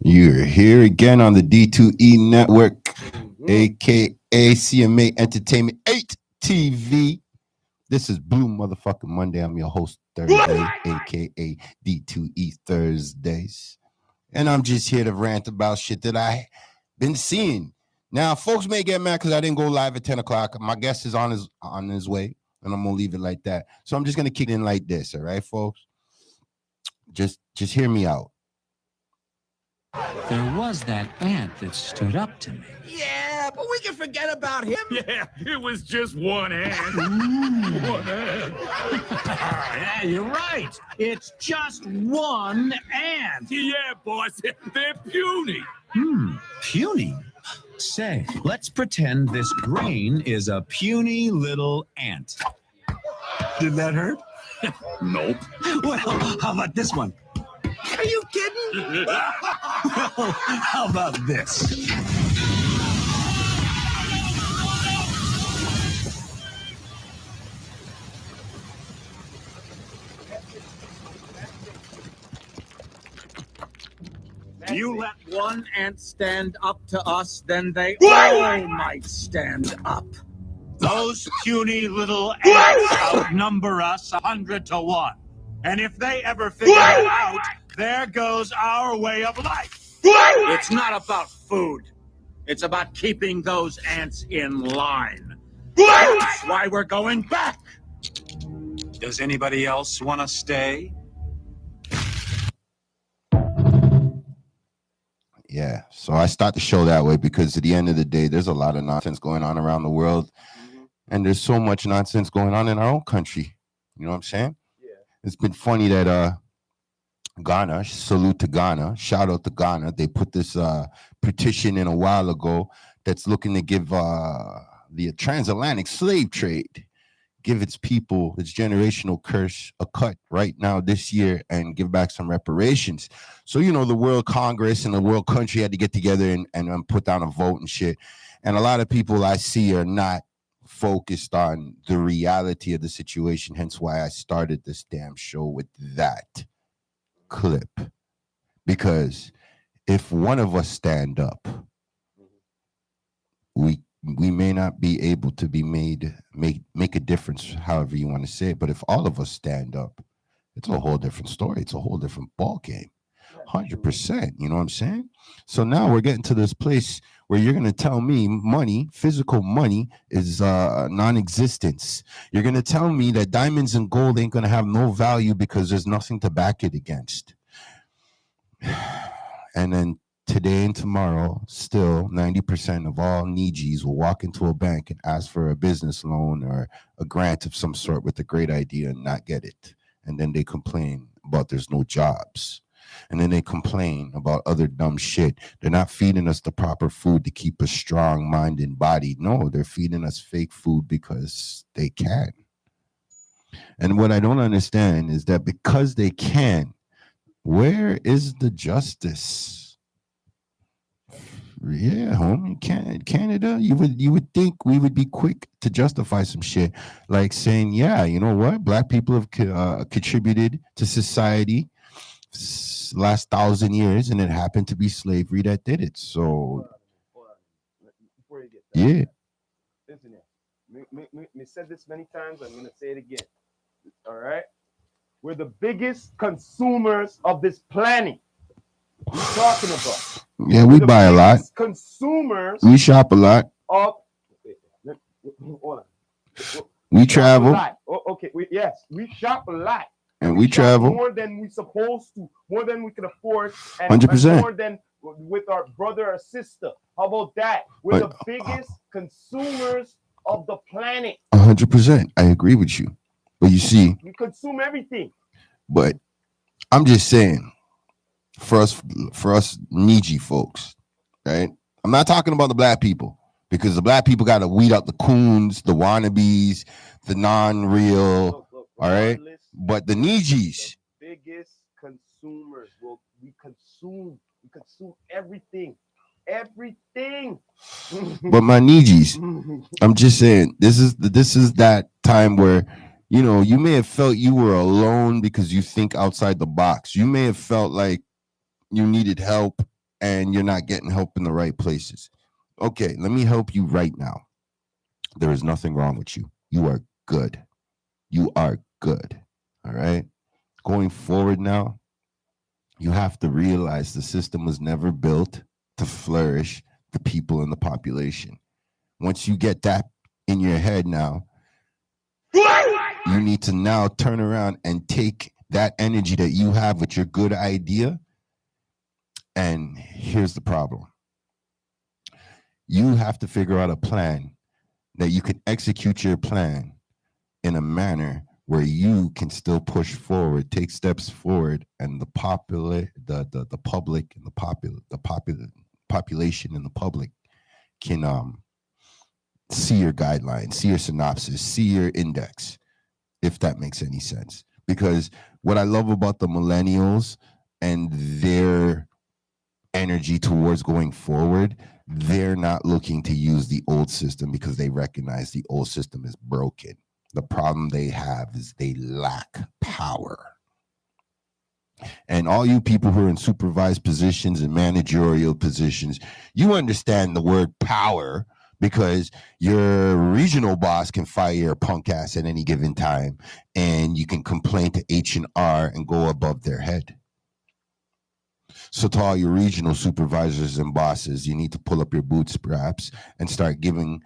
You're here again on the D2E network, a.k.a. CMA Entertainment 8 TV. This is Blue Motherfucking Monday. I'm your host, Thursday, a.k.a. D2E Thursdays. And I'm just here to rant about shit that I been seeing. Now, folks may get mad because I didn't go live at 10 o'clock. My guest is on his way, and I'm gonna leave it like that. So I'm just gonna kick it in like this, all right, folks? Just hear me out. There was that ant that stood up to me. Yeah, but we can forget about him. Yeah, it was just one ant. One ant. Yeah, you're right. It's just one ant. Yeah, boss, they're puny. Puny. Say, let's pretend this brain is a puny little ant. Did that hurt? Nope. Well, how about this one? Are you kidding? Well, how about this? You let one ant stand up to us, then they all might stand up. Those puny little ants outnumber us 100 to 1. And if they ever figure it out, there goes our way of life. It's not about food. It's about keeping those ants in line. That's why we're going back. Does anybody else want to stay? Yeah. So I start the show that way because at the end of the day, there's a lot of nonsense going on around the world. And there's so much nonsense going on in our own country. You know what I'm saying? Yeah. It's been funny that Ghana, salute to Ghana, shout out to Ghana. They put this petition in a while ago that's looking to give the transatlantic slave trade, give its people, its generational curse, a cut right now this year and give back some reparations. So, you know, the World Congress and the World Country had to get together and put down a vote and shit. And a lot of people I see are not focused on the reality of the situation. Hence why I started this damn show with that clip. Because if one of us stand up, we may not be able to be make a difference, however you want to say it. But if all of us stand up, it's a whole different story. It's a whole different ball game. 100%. You know what I'm saying? So now we're getting to this place where you're going to tell me money, physical money, is non-existence. You're going to tell me that diamonds and gold ain't going to have no value because there's nothing to back it against. And then today and tomorrow, still 90% of all Nijis will walk into a bank and ask for a business loan or a grant of some sort with a great idea and not get it. And then they complain about there's no jobs. And then they complain about other dumb shit. They're not feeding us the proper food to keep us strong, mind, and body. No, they're feeding us fake food because they can. And what I don't understand is that because they can, where is the justice? Yeah, homie, Canada, you would think we would be quick to justify some shit, like saying, yeah, you know what, black people have contributed to society last 1,000 years, and it happened to be slavery that did it. So, before you get that, yeah, listen here. Me said this many times. I'm gonna say it again. All right, we're the biggest consumers of this planet. What are you talking about? Yeah, we buy a lot. Consumers. We shop a lot. Of. Hold on. We travel. Okay. Yes, we shop a lot. And we travel more than we supposed to, more than we can afford, and 100%. More than with our brother or sister. How about that? We're the biggest consumers of the planet. 100%. I agree with you. But you see, we consume everything. But I'm just saying, for us Niji folks, right? I'm not talking about the black people, because the black people got to weed out the coons, the wannabes, the non-real, all right? But the Nijis, the biggest consumers. Well, we consume everything. But my Nijis, I'm just saying, this is that time where, you know, you may have felt you were alone because you think outside the box. You may have felt like you needed help and you're not getting help in the right places. Okay, let me help you right now. There is nothing wrong with you. You are good. You are good. All right. Going forward now, you have to realize the system was never built to flourish the people in the population. Once you get that in your head now, you need to now turn around and take that energy that you have with your good idea. And here's the problem. You have to figure out a plan that you can execute your plan in a manner where you can still push forward, take steps forward, and the public and the population and the public can see your guidelines, see your synopsis, see your index, if that makes any sense. Because what I love about the millennials and their energy towards going forward, they're not looking to use the old system because they recognize the old system is broken. The problem they have is they lack power. And all you people who are in supervised positions and managerial positions, you understand the word power because your regional boss can fire your punk ass at any given time, and you can complain to H&R and go above their head. So to all your regional supervisors and bosses, you need to pull up your bootstraps and start giving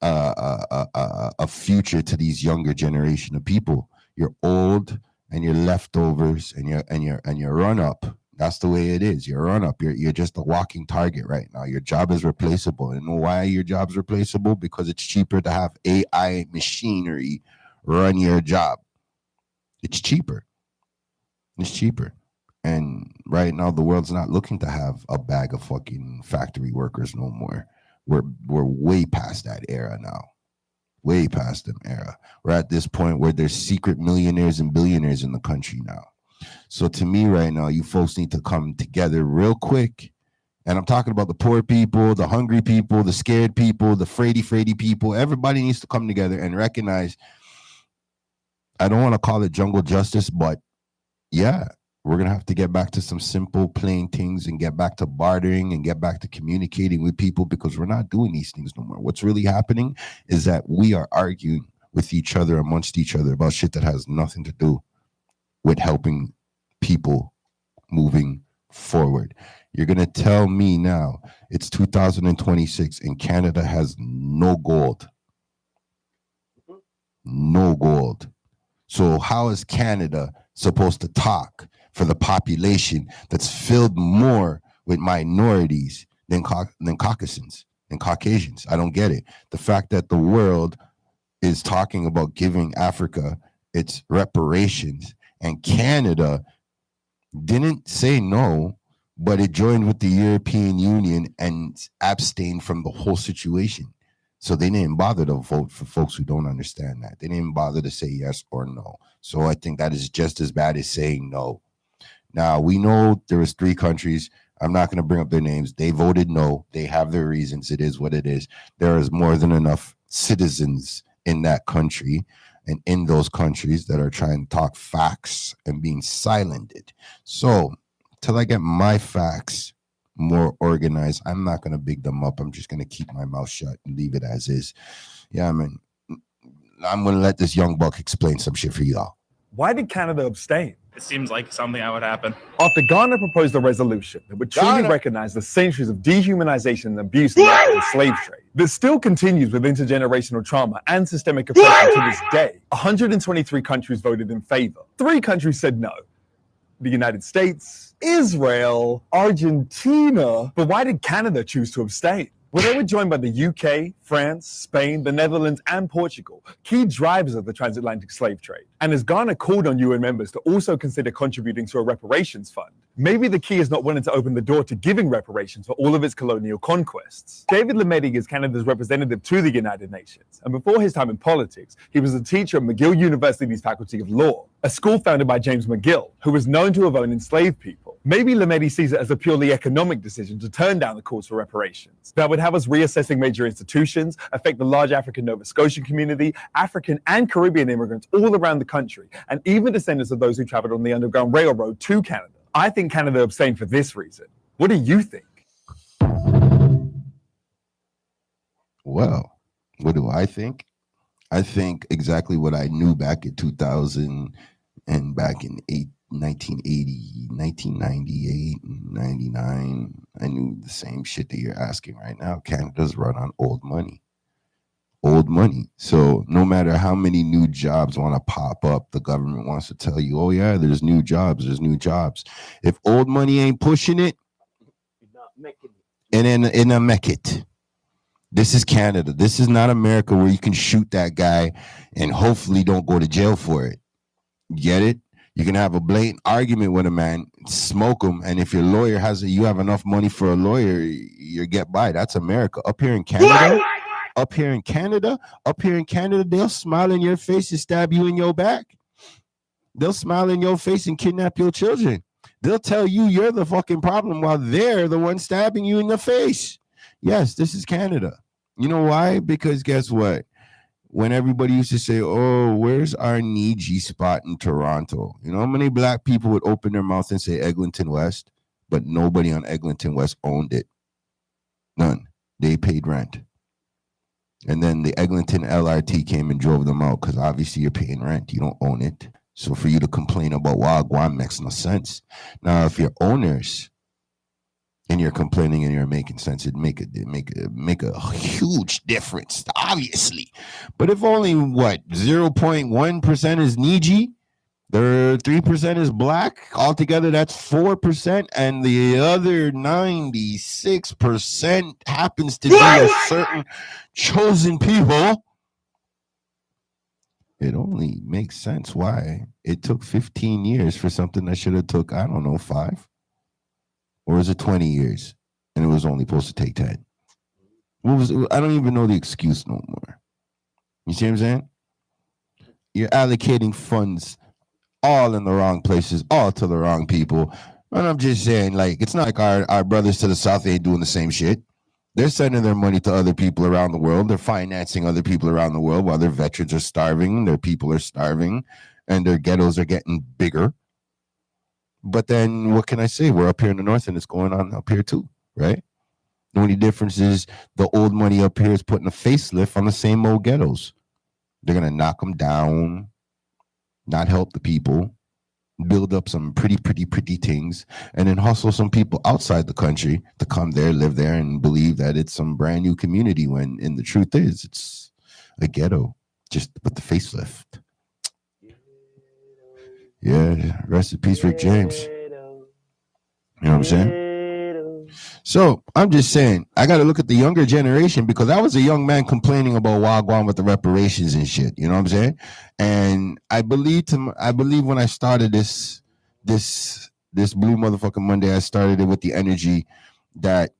a future to these younger generation of people. You're old and you're leftovers and you're run up. That's the way it is. You're run up. You're just a walking target right now. Your job is replaceable. And why your job's replaceable? Because it's cheaper to have AI machinery run your job. It's cheaper. It's cheaper. And right now, the world's not looking to have a bag of fucking factory workers no more. We're way past that era now. Way past them era. We're at this point where there's secret millionaires and billionaires in the country now. So to me right now, you folks need to come together real quick. And I'm talking about the poor people, the hungry people, the scared people, the fraidy people. Everybody needs to come together and recognize, I don't want to call it jungle justice, but yeah, we're going to have to get back to some simple, plain things and get back to bartering and get back to communicating with people because we're not doing these things no more. What's really happening is that we are arguing with each other, amongst each other about shit that has nothing to do with helping people moving forward. You're going to tell me now it's 2026 and Canada has no gold. No gold. So how is Canada supposed to talk for the population that's filled more with minorities than Caucasians and Caucasians? I don't get it. The fact that the world is talking about giving Africa its reparations and Canada didn't say no, but it joined with the European Union and abstained from the whole situation. So they didn't bother to vote for folks who don't understand that. They didn't bother to say yes or no. So I think that is just as bad as saying no. Now, we know there was 3 countries. I'm not going to bring up their names. They voted no. They have their reasons. It is what it is. There is more than enough citizens in that country and in those countries that are trying to talk facts and being silenced. So till I get my facts more organized, I'm not going to big them up. I'm just going to keep my mouth shut and leave it as is. Yeah, man. I'm going to let this young buck explain some shit for y'all. Why did Canada abstain? It seems like something that would happen. After Ghana proposed a resolution that would truly recognize the centuries of dehumanization and abuse in the African slave trade, this still continues with intergenerational trauma and systemic oppression to this day. 123 countries voted in favor. 3 countries said no. The United States, Israel, Argentina. But why did Canada choose to abstain? Well, they were joined by the UK, France, Spain, the Netherlands, and Portugal, key drivers of the transatlantic slave trade. And as Ghana called on UN members to also consider contributing to a reparations fund, maybe the key is not wanting to open the door to giving reparations for all of its colonial conquests. David Lemedi is Canada's representative to the United Nations, and before his time in politics, he was a teacher at McGill University's Faculty of Law, a school founded by James McGill, who was known to have owned enslaved people. Maybe Lemedi sees it as a purely economic decision to turn down the calls for reparations. That would have us reassessing major institutions, affect the large African Nova Scotian community, African and Caribbean immigrants all around the country, and even descendants of those who traveled on the Underground Railroad to Canada. I think Canada abstained for this reason. What do you think? Well, what do I think? I think exactly what I knew back in 2000 and back in 1980, 1998, 99. I knew the same shit that you're asking right now. Canada's run on old money. Old money. So no matter how many new jobs want to pop up, the government wants to tell you, oh yeah, there's new jobs, there's new jobs. If old money ain't pushing it, You're not making it. and in a make it. This is Canada. This is not America where you can shoot that guy and hopefully don't go to jail for it. Get it? You can have a blatant argument with a man, smoke him, and if your lawyer you have enough money for a lawyer, you get by. That's America. Up here in Canada, they'll smile in your face and stab you in your back. They'll smile in your face and kidnap your children. They'll tell you you're the fucking problem while they're the one stabbing you in the face. Yes, this is Canada. You know why? Because guess what? When everybody used to say, oh, where's our Niji spot in Toronto? You know how many black people would open their mouth and say Eglinton West, but nobody on Eglinton West owned it. None. They paid rent. And then the Eglinton LRT came and drove them out because obviously you're paying rent. You don't own it. So for you to complain about Wagwan makes no sense. Now, if you're owners and you're complaining and you're making sense, it'd make a huge difference, obviously. But if only 0.1% is Niji, the 3% is black, altogether that's 4%, and the other 96% happens to be a certain chosen people. It only makes sense why it took 15 years for something that should have took, I don't know, 5. Or is it 20 years and it was only supposed to take 10? I don't even know the excuse no more. You see what I'm saying? You're allocating funds all in the wrong places, all to the wrong people. And I'm just saying, like, it's not like our brothers to the south ain't doing the same shit. They're sending their money to other people around the world. They're financing other people around the world while their veterans are starving, their people are starving, and their ghettos are getting bigger. But then what can I say? We're up here in the north and it's going on up here too, right? The only difference is the old money up here is putting a facelift on the same old ghettos. They're going to knock them down, not help the people, build up some pretty things, and then hustle some people outside the country to come there, live there, and believe that it's some brand new community when the truth is it's a ghetto, just with the facelift. Yeah, rest in peace, Rick James. You know what I'm saying? So I'm just saying, I got to look at the younger generation because I was a young man complaining about Wagwan with the reparations and shit. You know what I'm saying? And I believe when I started this Blue Motherfucking Monday, I started it with the energy that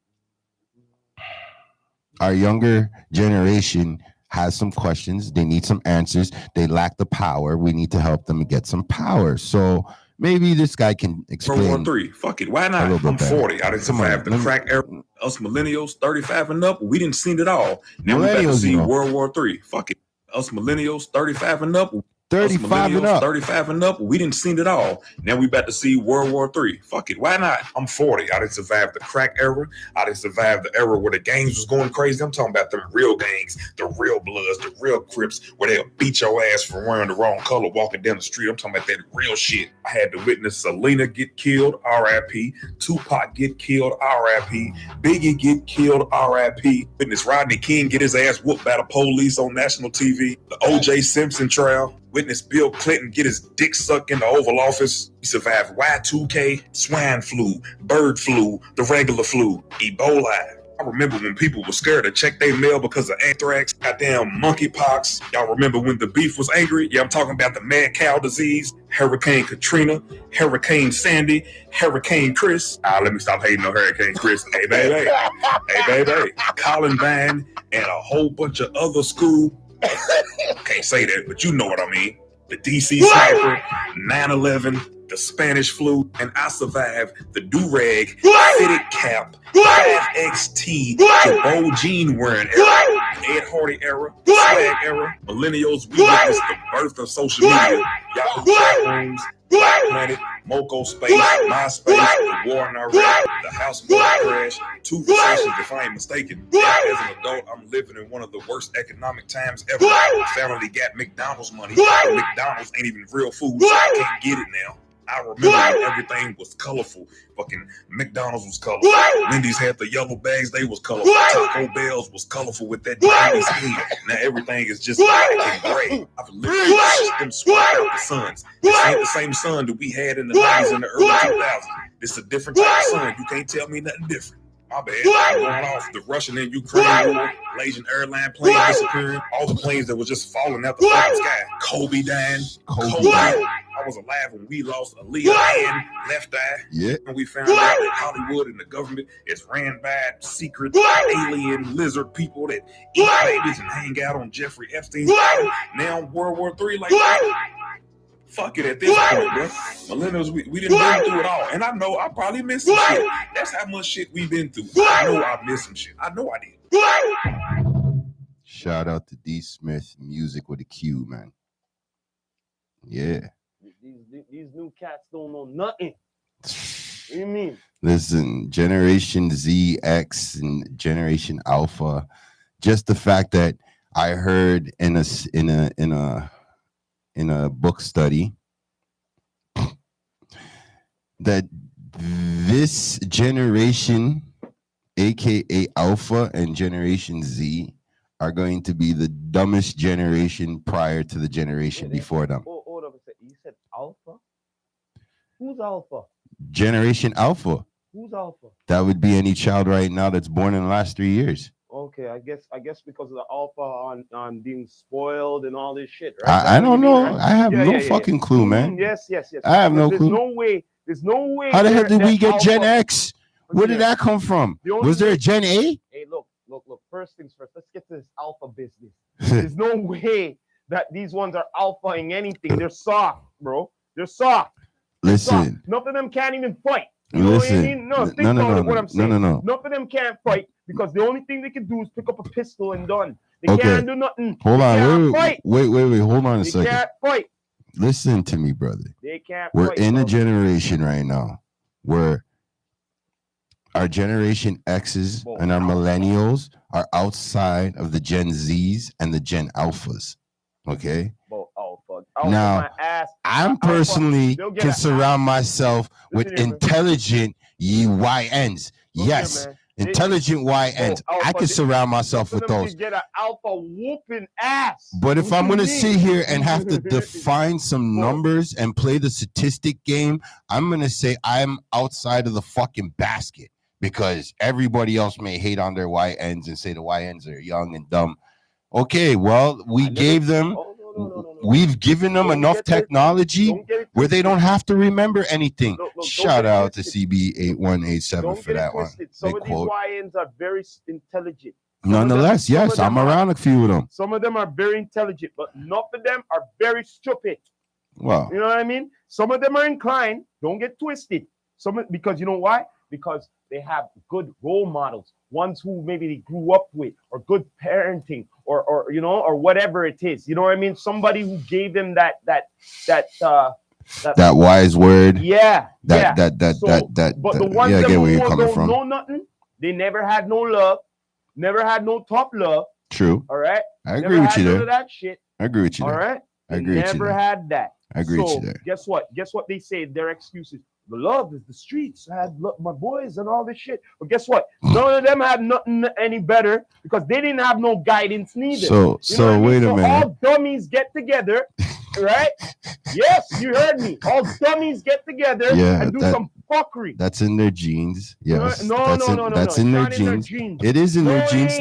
our younger generation has some questions. They need some answers. They lack the power. We need to help them get some power. So maybe this guy can explain. World War III. Fuck it. Why not? I'm 40. I didn't survive the crack era. Us millennials, 35 and up, we didn't see it all. Now we about to see World War III. Fuck it. Us millennials, 35 and up. 35 and up. 35 and up, we didn't see it all. Now we about to see World War III. Fuck it, why not? I'm 40. I didn't survive the crack era. I didn't survive the era where the gangs was going crazy. I'm talking about them real gangs, the real Bloods, the real Crips, where they'll beat your ass for wearing the wrong color walking down the street. I'm talking about that real shit. I had to witness Selena get killed, R.I.P. Tupac get killed, R.I.P. Biggie get killed, R.I.P. Witness Rodney King get his ass whooped by the police on national TV. The O.J. Simpson trial. Witness Bill Clinton get his dick sucked in the Oval Office. He survived Y2K, swine flu, bird flu, the regular flu, Ebola. I remember when people were scared to check their mail because of anthrax, goddamn monkeypox. Y'all remember when the beef was angry? Yeah, I'm talking about the mad cow disease, Hurricane Katrina, Hurricane Sandy, Hurricane Chris. Let me stop hating on Hurricane Chris. Hey, baby. Hey, baby. Columbine and a whole bunch of other school. Can't say that, but you know what I mean. The DC sniper, 9/11, the Spanish flu, and I survived the do-rag, fitted cap, 5XT, Jabot jean wearing era, Ed Hardy era, swag era, millennials, we witnessed the birth of social media, Yahoo chat rooms, Black Planet, Moco Space, MySpace, the war in Iraq, the house market crash, 2 recessions, if I ain't mistaken. As an adult, I'm living in one of the worst economic times ever. My family got McDonald's money, but McDonald's ain't even real food, so I can't get it now. I remember when everything was colorful. Fucking McDonald's was colorful. Wendy's had the yellow bags, they was colorful. Taco Bell's was colorful with that green skin. Now everything is just black and gray. I've literally watched them swap out the suns. This ain't the same sun that we had in the 90s and the early 2000s. This is a different type of sun. You can't tell me nothing different. My bad. I'm going off. The Russian and Ukraine war, Malaysian airline plane disappearing, all the planes that were just falling out the fucking sky. Kobe dying. Kobe. I was alive when we lost Aaliyah and Left Eye. Yeah. And we found out that Hollywood and the government is ran by secret alien lizard people that eat babies and hang out on Jeffrey Epstein's island. Now World War III like that. Fuck it at this point, bro. Millennials, we didn't been through it all. And I know I probably missed some shit. That's how much shit we've been through. I know I missed some shit. I know I did. Shout out to D Smith, music with a Q, man. Yeah. These new cats don't know nothing. What do you mean? Listen, Generation Z, X, and Generation Alpha. Just the fact that I heard in a book study that this generation, a.k.a. Alpha and Generation Z, are going to be the dumbest generation prior to the generation before them. Hold up a second. You said Alpha? Who's Alpha? Generation Alpha. Who's Alpha? That would be any child right now that's born in the last 3 years. Okay, I guess because of the Alpha on being spoiled and all this shit, right? I don't know. Right? I have no fucking clue, man. Yes. I have no clue. There's no way. How the hell did we get Alpha, Gen X? Where did that come from? Was there a Gen A? Hey, look. First things first. Let's get to this Alpha business. There's no way that these ones are alphaing anything. They're soft, bro. They're soft. Listen. None of them can't even fight. You know what I mean? No, think about what I'm saying. No. None of them can't fight because the only thing they can do is pick up a pistol and done. They can't do nothing. Hold on. Wait. Hold on a second. They can't fight. Listen to me, brother. They can't We're fight, in a generation right now where our Generation X's and our millennials are outside of the Gen Z's and the Gen Alphas. Okay? Alpha now, I'm personally can surround myself with intelligent YNs. Yes, intelligent YNs. I can surround myself with those. Get an alpha whooping ass. But if I'm going to sit here and have to define some numbers and play the statistic game, I'm going to say I'm outside of the fucking basket because everybody else may hate on their YNs and say the YNs are young and dumb. Okay, well, we gave them... We've given them enough technology where they don't have to remember anything. Shout out to CB8187 for that one. Some of these YNs are very intelligent. Nonetheless, yes, I'm around a few of them. Some of them are very intelligent, but none of them are very stupid. Well, you know what I mean? Some of them are inclined. Don't get twisted. Because you know why? Because they have good role models, ones who maybe they grew up with, or good parenting, or you know, or whatever it is. You know what I mean? Somebody who gave them that wise word. Yeah. But the ones that don't know nothing, they never had no love, never had no tough love. True. All right. I agree with you there. That shit. I agree with you there. All right. I agree with you. Never had that. I agree with you there. Guess what? Guess what they say? Their excuses. The love is the streets. I had my boys and all this shit. But guess what? None of them had nothing any better because they didn't have no guidance neither. So wait a minute. All dummies get together, right? Yes, you heard me. All dummies get together and do some fuckery. That's in their genes. Yes. No. That's in their genes. It is in their genes.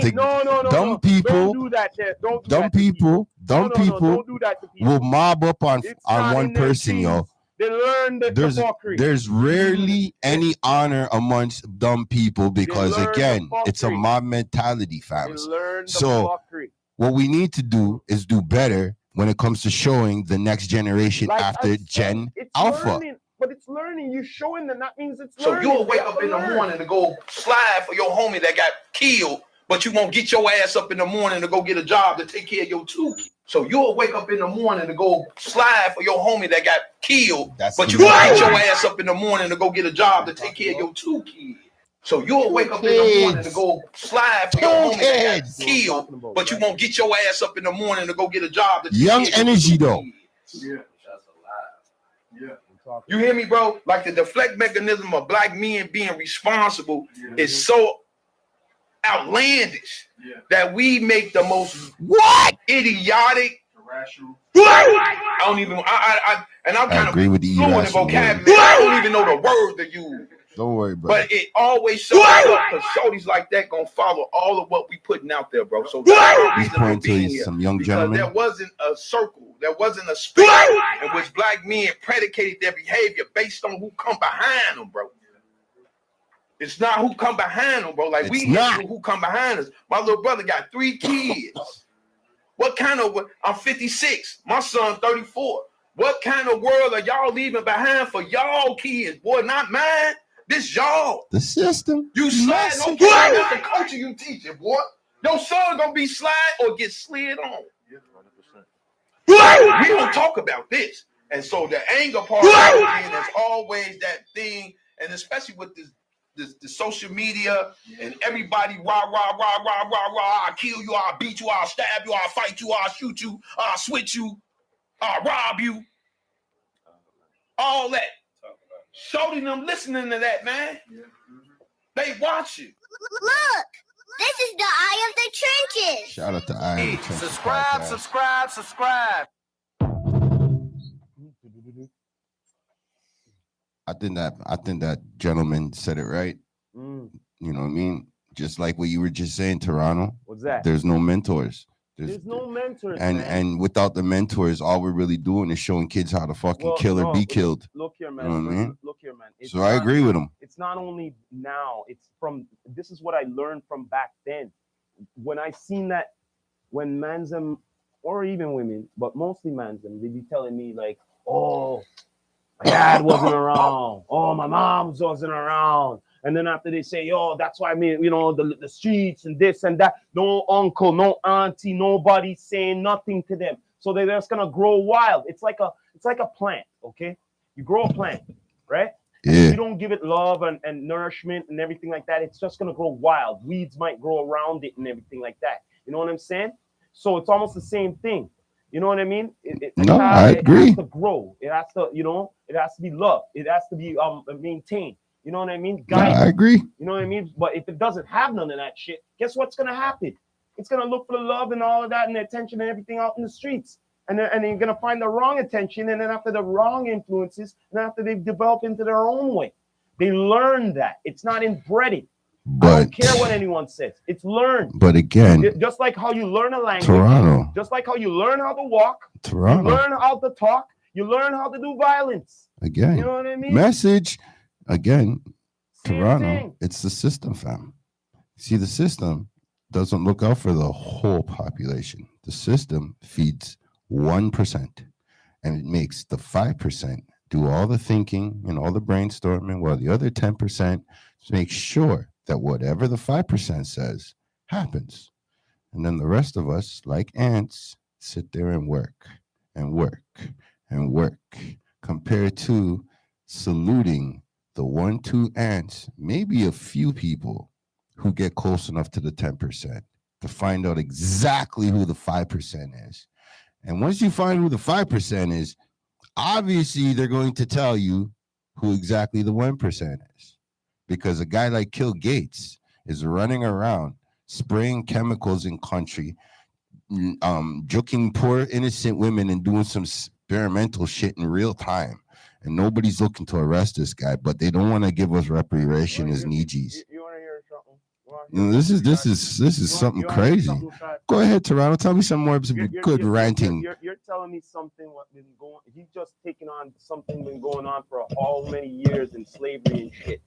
Dumb people. Don't do that. Dumb people. Don't do that to people. Will mob up on one person, yo. They learn there's rarely any honor amongst dumb people because again, it's a mob mentality, fam. So what we need to do is do better when it comes to showing the next generation after Gen Alpha. But it's learning. You're showing them. That means it's learning. So you'll wake up in the morning to go slide for your homie that got killed, but you won't get your ass up in the morning to go get a job to take care of your two kids. So you'll wake up in the morning to go slide for your homie that got killed, That's but the you won't get your mentality. ass up in the morning to go get a job to take care of your 2 kids. So you'll wake up in the morning to go slide for your homie that got killed, but you won't get your ass up in the morning to go get a job to take Young care of your energy 2 though. kids. Yeah, that's a lie. Yeah. You hear me, bro? Like the deflect mechanism of black men being responsible is so outlandish that we make the most idiotic, irrational. I don't even. And I'm kind of agree with the fluent in irrational vocabulary. I don't even know the word to use. Don't worry, bro. But it always shows up because shorties like that gonna follow all of what we putting out there, bro. So that's our reason for being here. Some young because gentlemen. there wasn't a circle, there wasn't a space in which black men predicated their behavior based on who come behind them, bro. It's not who come behind them, bro. Like we hit who come behind us. My little brother got 3 kids. What kind of? I'm 56. My son 34. What kind of world are y'all leaving behind for y'all kids, boy? Not mine. This y'all. The system. You slide, no care that's the culture you teaching, boy. Your son gonna be slide or get slid on. 100%. We don't talk about this. And so the anger part of it is always that thing, and especially with the social media and everybody rah, I'll kill you, I'll beat you, I'll stab you, I'll fight you, I'll shoot you, I'll switch you, I'll rob you. All that. Shorty them listening to that, man. They watch it. Look, this is the Eye of the Trenches. Shout out to Eye of the Trenches. Subscribe. I think that gentleman said it right. You know what I mean? Just like what you were just saying, Toronto. What's that? There's no mentors. There's no mentors, and without the mentors, all we're really doing is showing kids how to fucking kill or be killed. Look here, man. You know what I mean? Look here, man. So I agree with him. It's not only now. It's from. This is what I learned from back then. When I seen that, when mansem, or even women, but mostly mansem, they be telling me like, "Oh, my dad wasn't around. Oh, my mom wasn't around." And then after they say, "Yo, that's why the streets and this and that." No uncle, no auntie, nobody saying nothing to them. So they're just gonna grow wild. It's like a plant, okay? You grow a plant, right? Yeah. If you don't give it love and nourishment and everything like that, it's just gonna grow wild. Weeds might grow around it and everything like that. You know what I'm saying? So it's almost the same thing. You know what I mean? I agree. It has to grow. It has to, it has to be loved. It has to be maintained. You know what I mean? I agree. You know what I mean? But if it doesn't have none of that shit, guess what's gonna happen? It's gonna look for the love and all of that and the attention and everything out in the streets. And then you're gonna find the wrong attention, and then after the wrong influences, and after they've developed into their own way. They learn that. It's not inbred. I don't care what anyone says. It's learned. But again, just like how you learn a language, Toronto. Just like how you learn how to walk, Toronto. You learn how to talk, you learn how to do violence. Again, you know what I mean? Message. Again, Same Toronto. thing. It's the system, fam. See, the system doesn't look out for the whole population. The system feeds 1%, and it makes the 5% do all the thinking and all the brainstorming, while the other 10% make sure that whatever the 5% says happens. And then the rest of us, like ants, sit there and work and work and work, compared to saluting the 1-2 ants, maybe a few people who get close enough to the 10% to find out exactly who the 5% is. And once you find who the 5% is, obviously they're going to tell you who exactly the 1% is. Because a guy like Bill Gates is running around spraying chemicals in country, joking poor innocent women and doing some experimental shit in real time. And nobody's looking to arrest this guy, but they don't want to give us reparation as Nijis. You want to hear something? This is something crazy. Go ahead, Toronto. Tell me some more good ranting. You're telling me something what been going. He's just taking on something been going on for how many years in slavery and shit.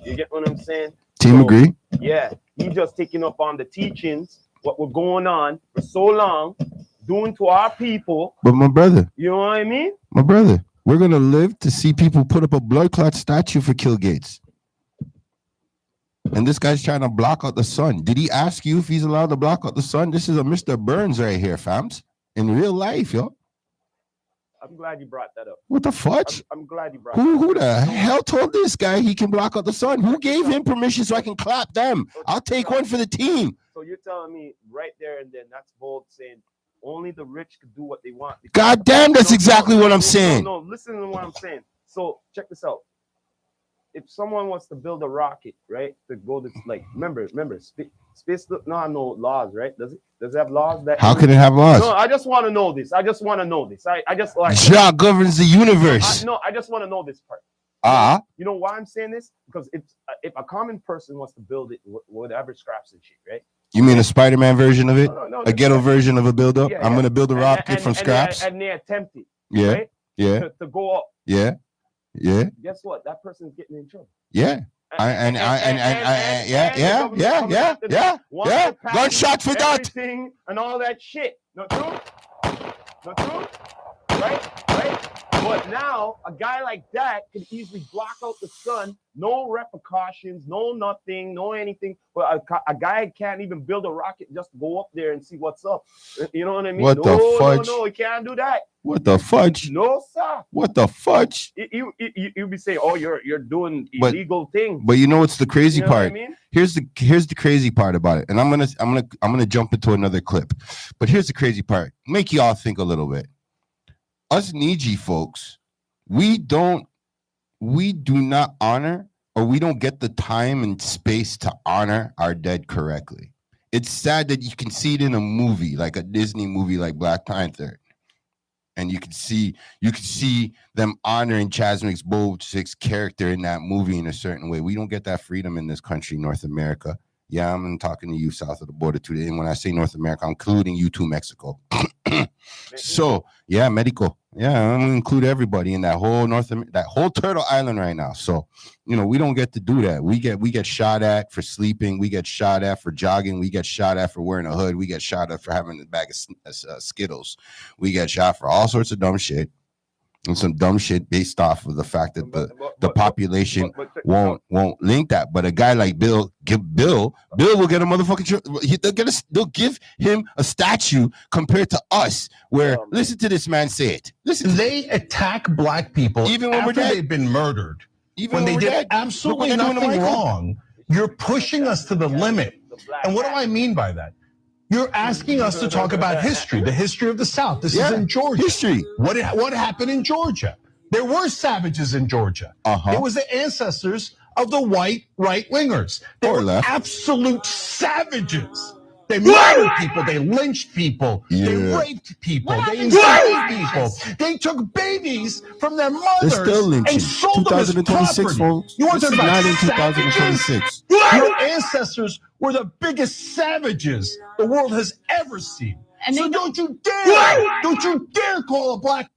You get what I'm saying? Team agree? Yeah, he's just taking up on the teachings, what were going on for so long, doing to our people. But my brother, you know what I mean? My brother, we're gonna live to see people put up a blood clot statue for Bill Gates. And this guy's trying to block out the sun. Did he ask you if he's allowed to block out the sun? This is a Mr. Burns right here, fams. in real life, yo. I'm glad you brought that up. What the fudge? I'm glad you brought that up. Who the hell told this guy he can block out the sun? Who gave him permission so I can clap them? I'll take one for the team. So you're telling me right there and then that's bold saying only the rich could do what they want. God damn, that's exactly what I'm saying. No, listen to what I'm saying. So check this out. If someone wants to build a rocket, right, to go to like, remember, space no have no laws, right? Does it have laws that? How can it have laws? No, I just want to know this. I just like. Jah governs the universe. I just want to know this part. You know why I'm saying this? Because if a common person wants to build it, whatever scraps and shit, right? You mean a Spider-Man version of it? No, a ghetto version of a build-up? Yeah, I'm gonna build a rocket from scraps. And they attempt it. Yeah, right? yeah. To go up. Yeah. Guess what? That person's getting in trouble. Yeah. Yeah. Gunshot for that. And all that shit. Not true? Right? But now a guy like that can easily block out the sun, no repercussions, no nothing, no anything. But a guy can't even build a rocket just to go up there and see what's up. You know what I mean? What the fudge? No, he can't do that. What the fudge? No, sir. What the fudge? You be saying, oh, you're doing illegal things. But you know what's the crazy part? What I mean? Here's the crazy part about it. And I'm gonna jump into another clip. But here's the crazy part. Make y'all think a little bit. Us Niji folks, we do not honor, or we don't get the time and space to honor our dead correctly. It's sad that you can see it in a movie, like a Disney movie like Black Panther. And you can see them honoring Chadwick Boseman's character in that movie in a certain way. We don't get that freedom in this country, North America. Yeah, I'm talking to you south of the border today. And when I say North America, I'm including you to Mexico. So yeah, Mexico. Yeah, I'm gonna include everybody in that whole that whole Turtle Island right now. So, we don't get to do that. We get shot at for sleeping. We get shot at for jogging. We get shot at for wearing a hood. We get shot at for having a bag of Skittles. We get shot for all sorts of dumb shit. And some dumb shit based off of the fact that the population won't link that. But a guy like Bill will get a motherfucking they'll give him a statue compared to us. Where listen to this man say it. Listen, they attack black people even when after they've been murdered. Even when they did absolutely nothing wrong. You're pushing us to the limit. And what do I mean by that? You're asking us to talk about history, the history of the South. This is in Georgia. History. What happened in Georgia? There were savages in Georgia. It was the ancestors of the white right-wingers. They were absolute savages. They murdered people. They lynched people. They raped people. They enslaved people. They took babies from their mothers and sold them as property. Folks. You want to talk about not in 2026. Your ancestors were the biggest savages the world has ever seen. And so don't you dare call a black.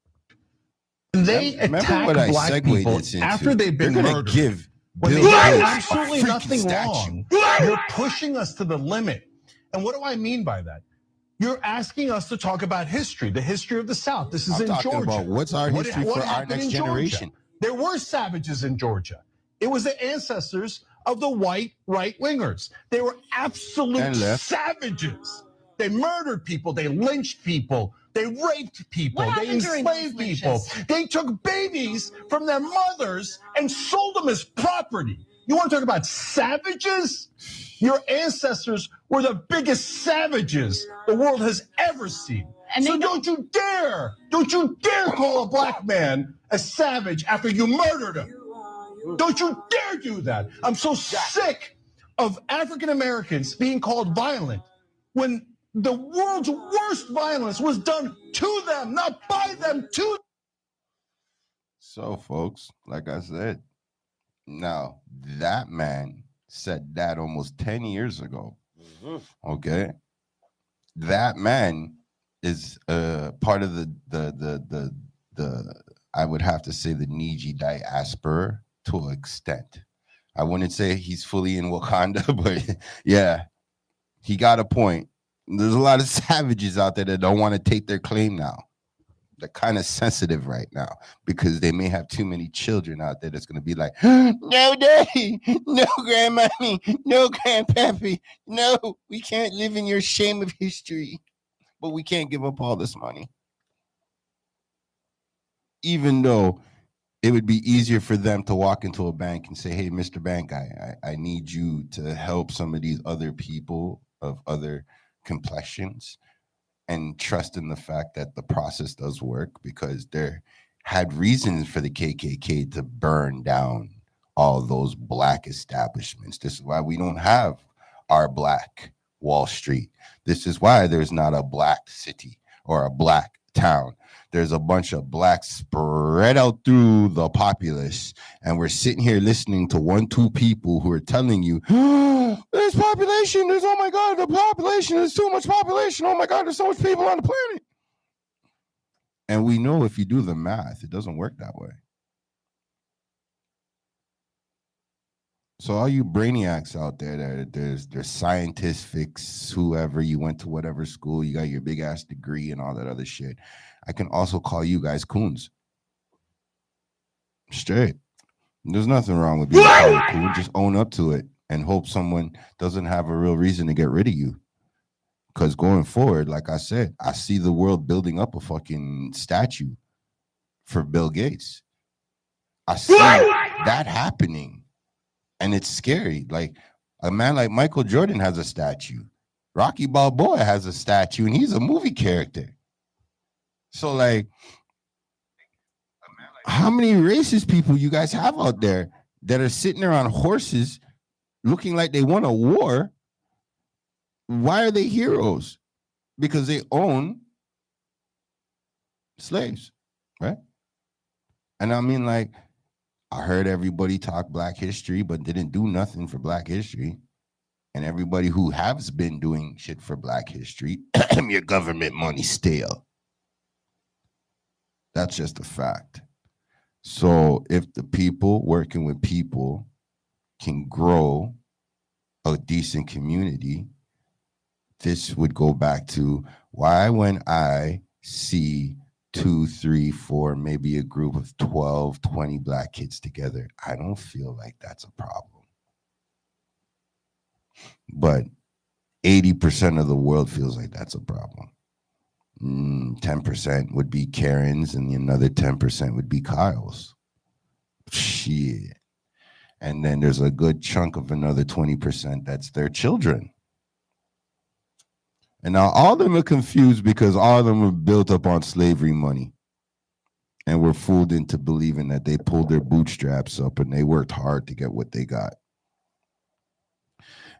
They attack black people after they've been murdered. When they did absolutely nothing wrong. You're pushing us to the limit. And what do I mean by that? You're asking us to talk about history, the history of the South. This is in Georgia. About what's our history for our next generation? There were savages in Georgia. It was the ancestors of the white right-wingers. They were absolute savages. They murdered people. They lynched people. They raped people. They enslaved people. They took babies from their mothers and sold them as property. You want to talk about savages? Your ancestors were the biggest savages the world has ever seen. And so don't you dare call a black man a savage after you murdered him. Don't you dare do that. I'm so sick of African Americans being called violent when the world's worst violence was done to them, not by them, to them. So, folks, like I said, now that man said that almost 10 years ago. Okay, that man is part of the I would have to say the Niji diaspora to an extent. I wouldn't say he's fully in Wakanda, but yeah, he got a point. There's a lot of savages out there that don't want to take their claim now. They're kind of sensitive right now because they may have too many children out there that's going to be like, no daddy, no grandmommy, no grandpappy, no, we can't live in your shame of history. but we can't give up all this money. Even though it would be easier for them to walk into a bank and say, hey, Mr. Bank, I need you to help some of these other people of other complexions, and trust in the fact that the process does work, because there had reasons for the KKK to burn down all those black establishments. This is why we don't have our black Wall Street. This is why there's not a black city or a black town. There's a bunch of blacks spread out through the populace, and we're sitting here listening to 1-2 people who are telling you, there's population, there's, oh my God, the population, there's too much population, oh my God, there's so much people on the planet. And we know if you do the math, it doesn't work that way. So all you brainiacs out there, there's scientists, whoever, you went to whatever school, you got your big ass degree and all that other shit. I can also call you guys coons. Straight. There's nothing wrong with being called a coon. Just own up to it and hope someone doesn't have a real reason to get rid of you. Because going forward, like I said, I see the world building up a fucking statue for Bill Gates. I see that happening. And it's scary. Like a man like Michael Jordan has a statue. Rocky Balboa has a statue, and he's a movie character. So, like, how many racist people you guys have out there that are sitting there on horses looking like they won a war? Why are they heroes? Because they own slaves, right? And I mean, like, I heard everybody talk Black history, but didn't do nothing for Black history. And everybody who has been doing shit for Black history, your government money stale. That's just a fact. So if the people working with people can grow a decent community, this would go back to why when I see 2, 3, 4, maybe a group of 12, 20 Black kids together, I don't feel like that's a problem. But 80% of the world feels like that's a problem. 10% would be Karens, and another 10% would be Kyles. Shit. And then there's a good chunk of another 20% that's their children. And now all of them are confused because all of them are built up on slavery money. And were fooled into believing that they pulled their bootstraps up and they worked hard to get what they got.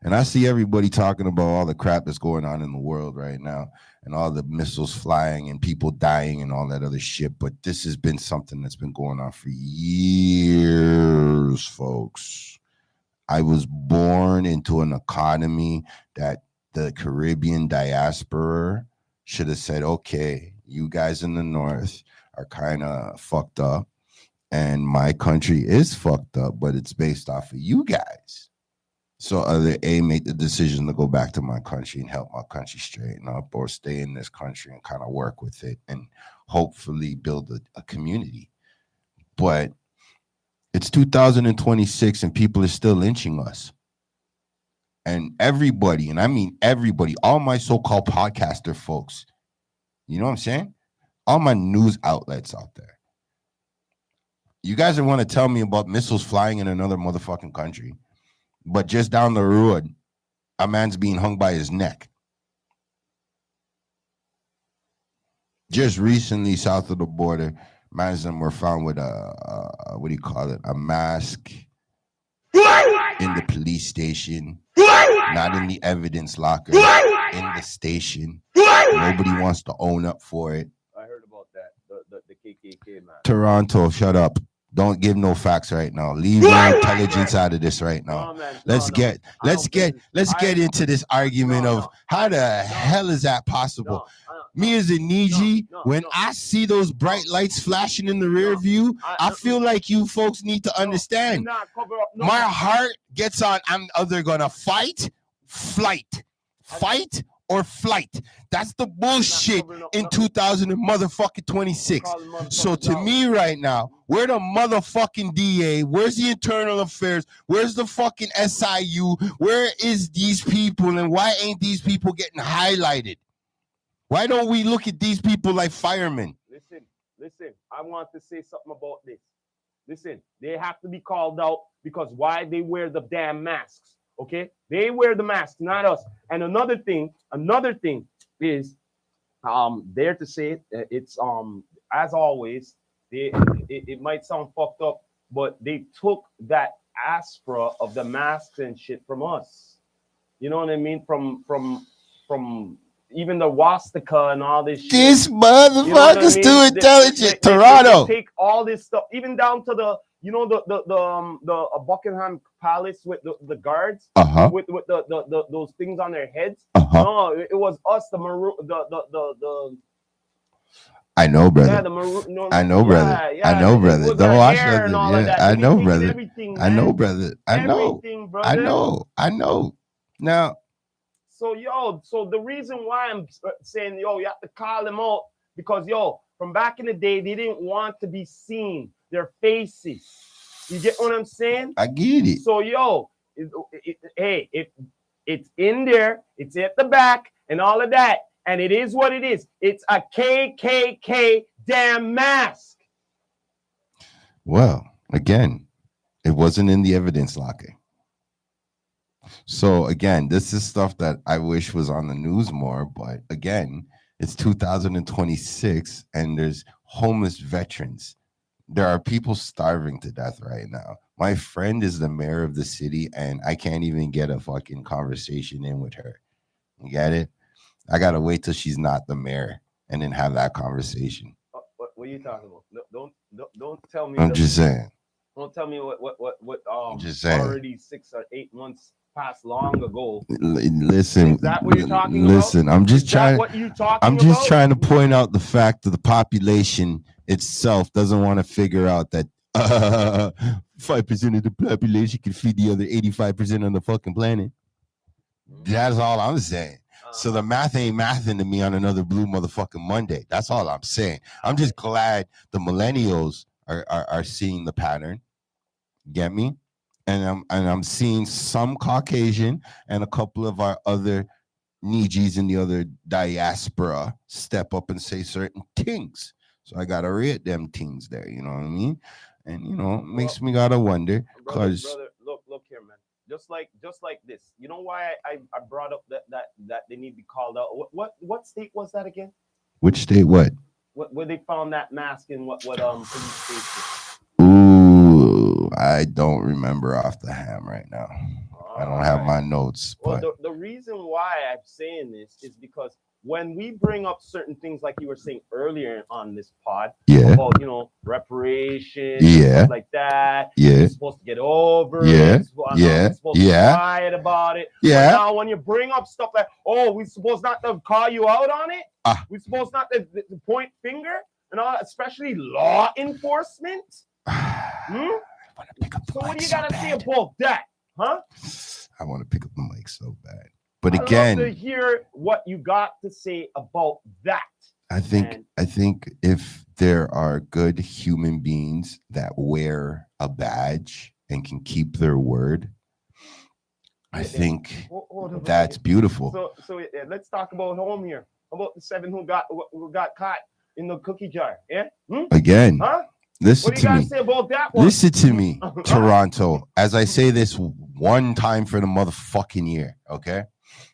And I see everybody talking about all the crap that's going on in the world right now and all the missiles flying and people dying and all that other shit. But this has been something that's been going on for years, folks. I was born into an economy that the Caribbean diaspora should have said, okay, you guys in the North are kind of fucked up and my country is fucked up, but it's based off of you guys. So either A, make the decision to go back to my country and help my country straighten up, or stay in this country and kind of work with it and hopefully build a community. But it's 2026 and people are still lynching us. And everybody, and I mean everybody, all my so-called podcaster folks, you know what I'm saying? All my news outlets out there. You guys want to tell me about missiles flying in another motherfucking country. But just down the road, a man's being hung by his neck. Just recently, south of the border, mans them were found with a mask in the police station, not in the evidence locker, in the station. Nobody wants to own up for it. I heard about that. The KKK man. Toronto, shut up. Don't give no facts right now. Leave your intelligence out of this right now. Let's get into this argument of how the hell is that possible? Me as a Niji, when I see those bright lights flashing in the rear view, I feel like you folks need to understand. My heart gets on, I'm either gonna fight, flight, or flight. That's the bullshit in 2026. So to me right now, where the motherfucking DA? Where's the internal affairs? Where's the fucking SIU? Where is these people, and why ain't these people getting highlighted? Why don't we look at these people like firemen? Listen. I want to say something about this. Listen, they have to be called out because why they wear the damn masks. Okay, they wear the mask, not us. And another thing is there to say it, it's as always, it might sound fucked up, but they took that aspera of the masks and shit from us. You know what I mean? From even the Wastica and all this shit. This You know what I motherfucker's mean? too intelligent. Toronto. They take all this stuff, even down to the the Buckingham Palace with the guards with the those things on their heads. No, it was us, the maroon, the I know, brother. yeah, the maroon. No, I know, brother. yeah, I know, brother. with Don't their watch hair and all that. of that. I They be know, taking brother. everything, I know, man. brother. I know. Everything, brother. I know. Now, so the reason why I'm saying, you have to call them out because, from back in the day, they didn't want to be seen, their faces. You get what I'm saying? I get it. So, hey, it's in there, it's at the back and all of that, and it is what it is. It's a KKK damn mask. Well, again, it wasn't in the evidence locker. So again, this is stuff that I wish was on the news more, but again, it's 2026 and there's homeless veterans. There are people starving to death right now. My friend is the mayor of the city and I can't even get a fucking conversation in with her. You get it? I gotta wait till she's not the mayor and then have that conversation. What are you talking about? Don't tell me. I'm just saying. Don't tell me what I'm just saying. already 6 or 8 months passed long ago. Listen, is that what you're talking listen, about? I'm just is trying. That what you talking I'm just about? trying to point out the fact that the population itself doesn't want to figure out that 5% of the population can feed the other 85% on the fucking planet. That's all I'm saying. So the math ain't mathing to me on another Blue Motherfucking Monday. That's all I'm saying. I'm just glad the millennials are seeing the pattern. Get me? And I'm seeing some Caucasian and a couple of our other Nijis in the other diaspora step up and say certain things. So I gotta rate them things there, you know what I mean? And it makes me gotta wonder because brother, look here, man. Just like this. You know why I brought up that they need to be called out? What state was that again? which state? What? Where they found that mask in what police station? Ooh, I don't remember off the ham right now. I don't have my notes. Well, But the reason why I'm saying this is because when we bring up certain things like you were saying earlier on this pod about reparations, stuff like that, you're supposed to get over it, you're supposed to be quiet about it. But now when you bring up stuff like, we supposed not to call you out on it, we supposed not to point finger and all, especially law enforcement. So what do you gotta say about that, huh? I want to pick up the mic so bad. But I'd again, love to hear what you got to say about that. I think if there are good human beings that wear a badge and can keep their word, I think that's beautiful. So let's talk about home here. How about the 7 who got caught in the cookie jar? Yeah. Again, huh? Listen what do you to gotta me. say about that one? Listen to me, Toronto. As I say this one time for the motherfucking year, okay?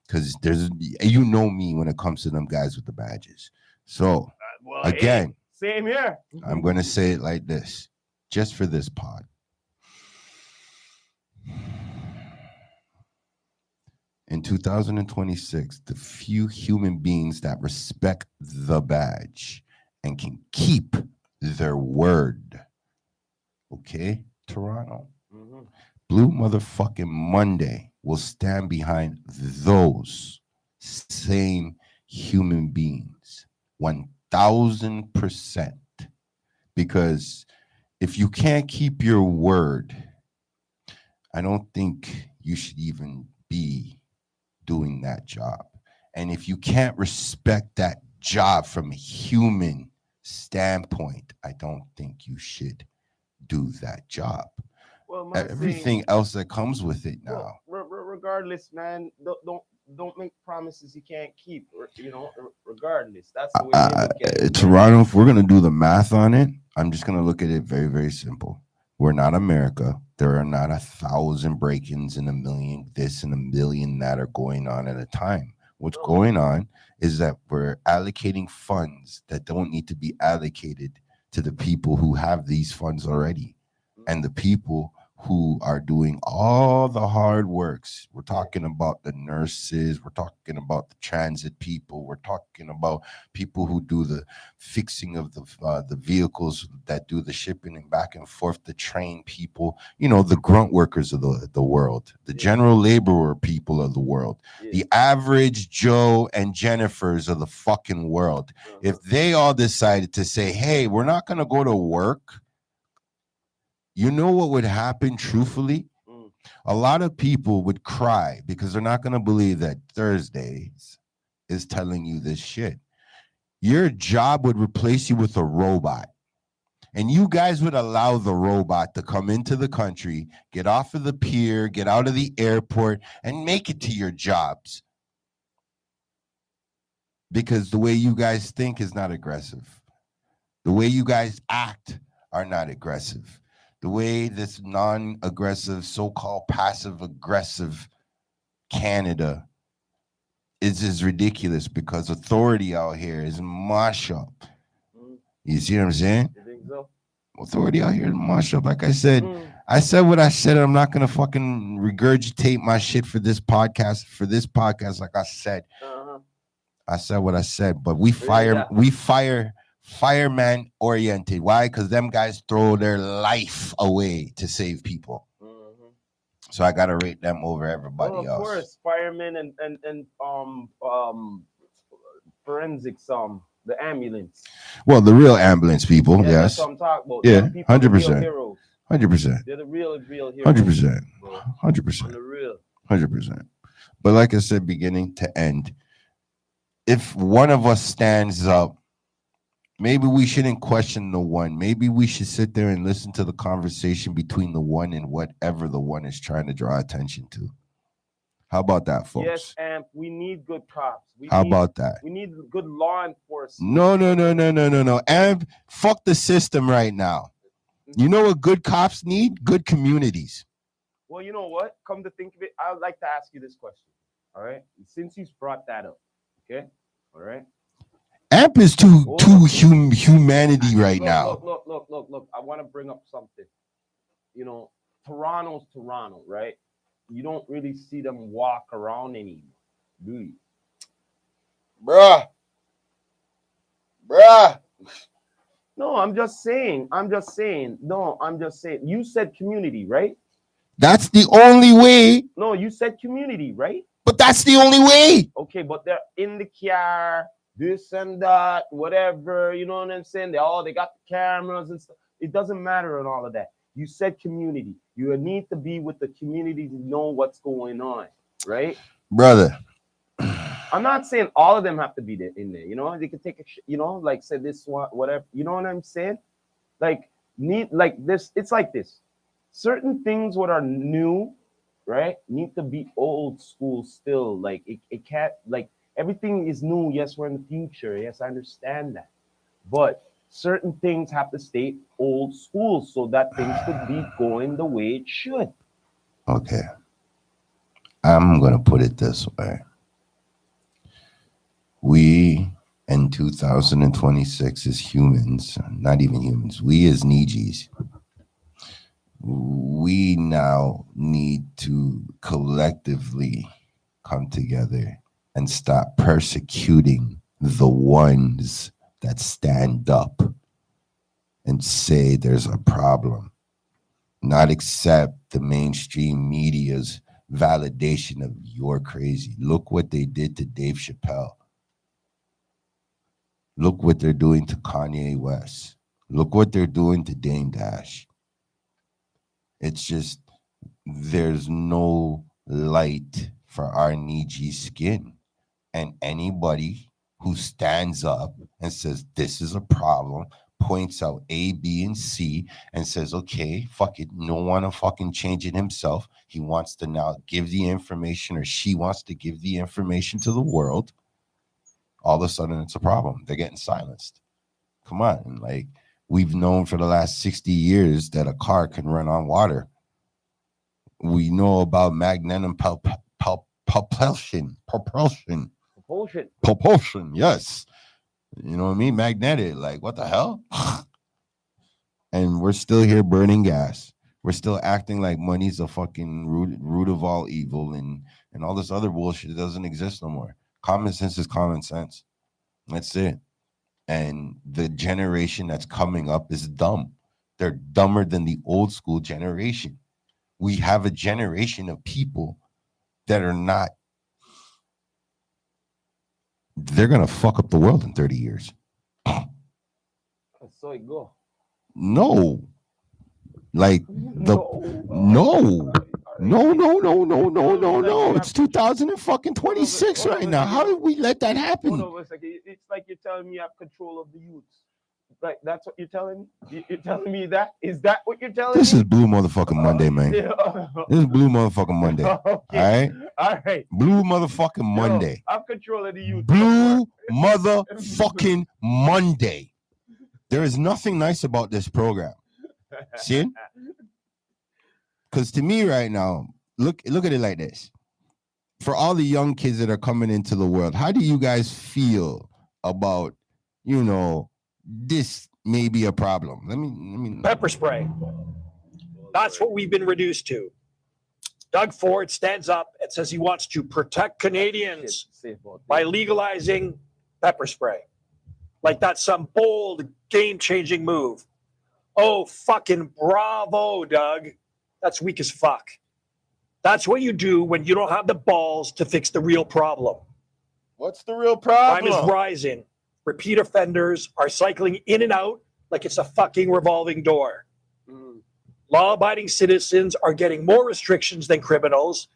Because you know me when it comes to them guys with the badges. So again, same here. I'm gonna say it like this, just for this pod. In 2026, the few human beings that respect the badge and can keep their word. Okay, Toronto. Blue Motherfucking Monday will stand behind those same human beings 1000%. Because if you can't keep your word, I don't think you should even be doing that job. And if you can't respect that job from a human standpoint, I don't think you should do that job. Well, everything else that comes with it now. Well, regardless, man, don't don't make promises you can't keep. Regardless, that's the way they look at it. Toronto, if we're gonna do the math on it, I'm just gonna look at it very, very simple. We're not America. There are not 1,000 break-ins and a million this and a million that are going on at a time. What's going on is that we're allocating funds that don't need to be allocated to the people who have these funds already, and the people who are doing all the hard works. We're talking about the nurses, we're talking about the transit people, we're talking about people who do the fixing of the vehicles that do the shipping and back and forth, the train people, the grunt workers of the world, the general laborer people of the world, the average Joe and Jennifers of the fucking world. If they all decided to say, hey, we're not going to go to work, you know what would happen truthfully? A lot of people would cry because they're not going to believe that Thursdays is telling you this shit. Your job would replace you with a robot. And you guys would allow the robot to come into the country, get off of the pier, get out of the airport, and make it to your jobs. Because the way you guys think is not aggressive. The way you guys act are not aggressive. The way this non-aggressive, so-called passive-aggressive Canada is ridiculous because authority out here is mush up. You see what I'm saying? You think so? Authority out here is mush up. Like I said what I said. I'm not gonna fucking regurgitate my shit for this podcast. Like I said, I said what I said. But we fireman oriented. Why? Because them guys throw their life away to save people. So I gotta rate them over everybody else. Of course, firemen and forensics, the ambulance. Well, the real ambulance people, yes. That's what I'm talking about. Yeah, 100%. 100%. They're the real heroes. 100%. 100%. On the real. 100%. But like I said, beginning to end, if one of us stands up, maybe we shouldn't question the one. Maybe we should sit there and listen to the conversation between the one and whatever the one is trying to draw attention to. How about that, folks? Yes, and we need good cops. How about that? We need good law enforcement. No. And fuck the system right now. You know what good cops need? Good communities. Well, you know what? Come to think of it, I would like to ask you this question. All right? Since you brought that up, okay? All right? AMP is too humanity right now. Look. I want to bring up something. Toronto's Toronto, right? You don't really see them walk around anymore, do you? Bruh. No, I'm just saying. You said community, right? That's the only way. No, you said community, right? But that's the only way. Okay, but they're in the car, this and that, whatever. You know what I'm saying? They got the cameras and stuff. It doesn't matter and all of that. You said community. You need to be with the community to know what's going on, right? Brother. I'm not saying all of them have to be there in there. They can take like say this one, whatever. You know what I'm saying? Like this. It's like this. Certain things what are new, right, need to be old school still. Like it can't, like everything is new. Yes, we're in the future. Yes, I understand that. But certain things have to stay old school so that things could be going the way it should. Okay. I'm going to put it this way. We, in 2026, as humans, not even humans, we as Nijis, we now need to collectively come together and stop persecuting the ones that stand up and say there's a problem, not accept the mainstream media's validation of you're crazy. Look what they did to Dave Chappelle. Look what they're doing to Kanye West. Look what they're doing to Dame Dash. It's just, there's no light for our Niji skin. And anybody who stands up and says this is a problem, points out A, B, and C and says, okay, fuck it, no one to fucking change it himself. He wants to now give the information, or she wants to give the information to the world. All of a sudden, it's a problem. They're getting silenced. Come on. Like, we've known for the last 60 years that a car can run on water. We know about magnetic propulsion. Propulsion, yes. You know what I mean? Magnetic. Like, what the hell? And we're still here burning gas. We're still acting like money's a fucking root of all evil and all this other bullshit that doesn't exist no more. Common sense is common sense. That's it. And the generation that's coming up is dumb. They're dumber than the old school generation. We have a generation of people that are not, they're going to fuck up the world in 30 years. So it go. No. Like, no. It's 2026 right now. How did we let that happen? Hold on a second. It's like you're telling me you have control of the youths. Like, that's what you're telling me? You're telling me that? Is that what you're telling me? This is Blue Motherfucking Monday, man. This is Blue Motherfucking Monday. Okay. All right. Blue Motherfucking Monday. I have control of the youth. Blue Motherfucking Monday. There is nothing nice about this program. See? Because to me right now, look at it like this. For all the young kids that are coming into the world, how do you guys feel about, this may be a problem? Let me pepper spray. That's what we've been reduced to. Doug Ford stands up and says he wants to protect Canadians by legalizing pepper spray. Like that's some bold, game-changing move. Oh, fucking bravo, Doug. That's weak as fuck. That's what you do when you don't have the balls to fix the real problem. What's the real problem? Crime is rising. Repeat offenders are cycling in and out like it's a fucking revolving door. Law-abiding citizens are getting more restrictions than criminals,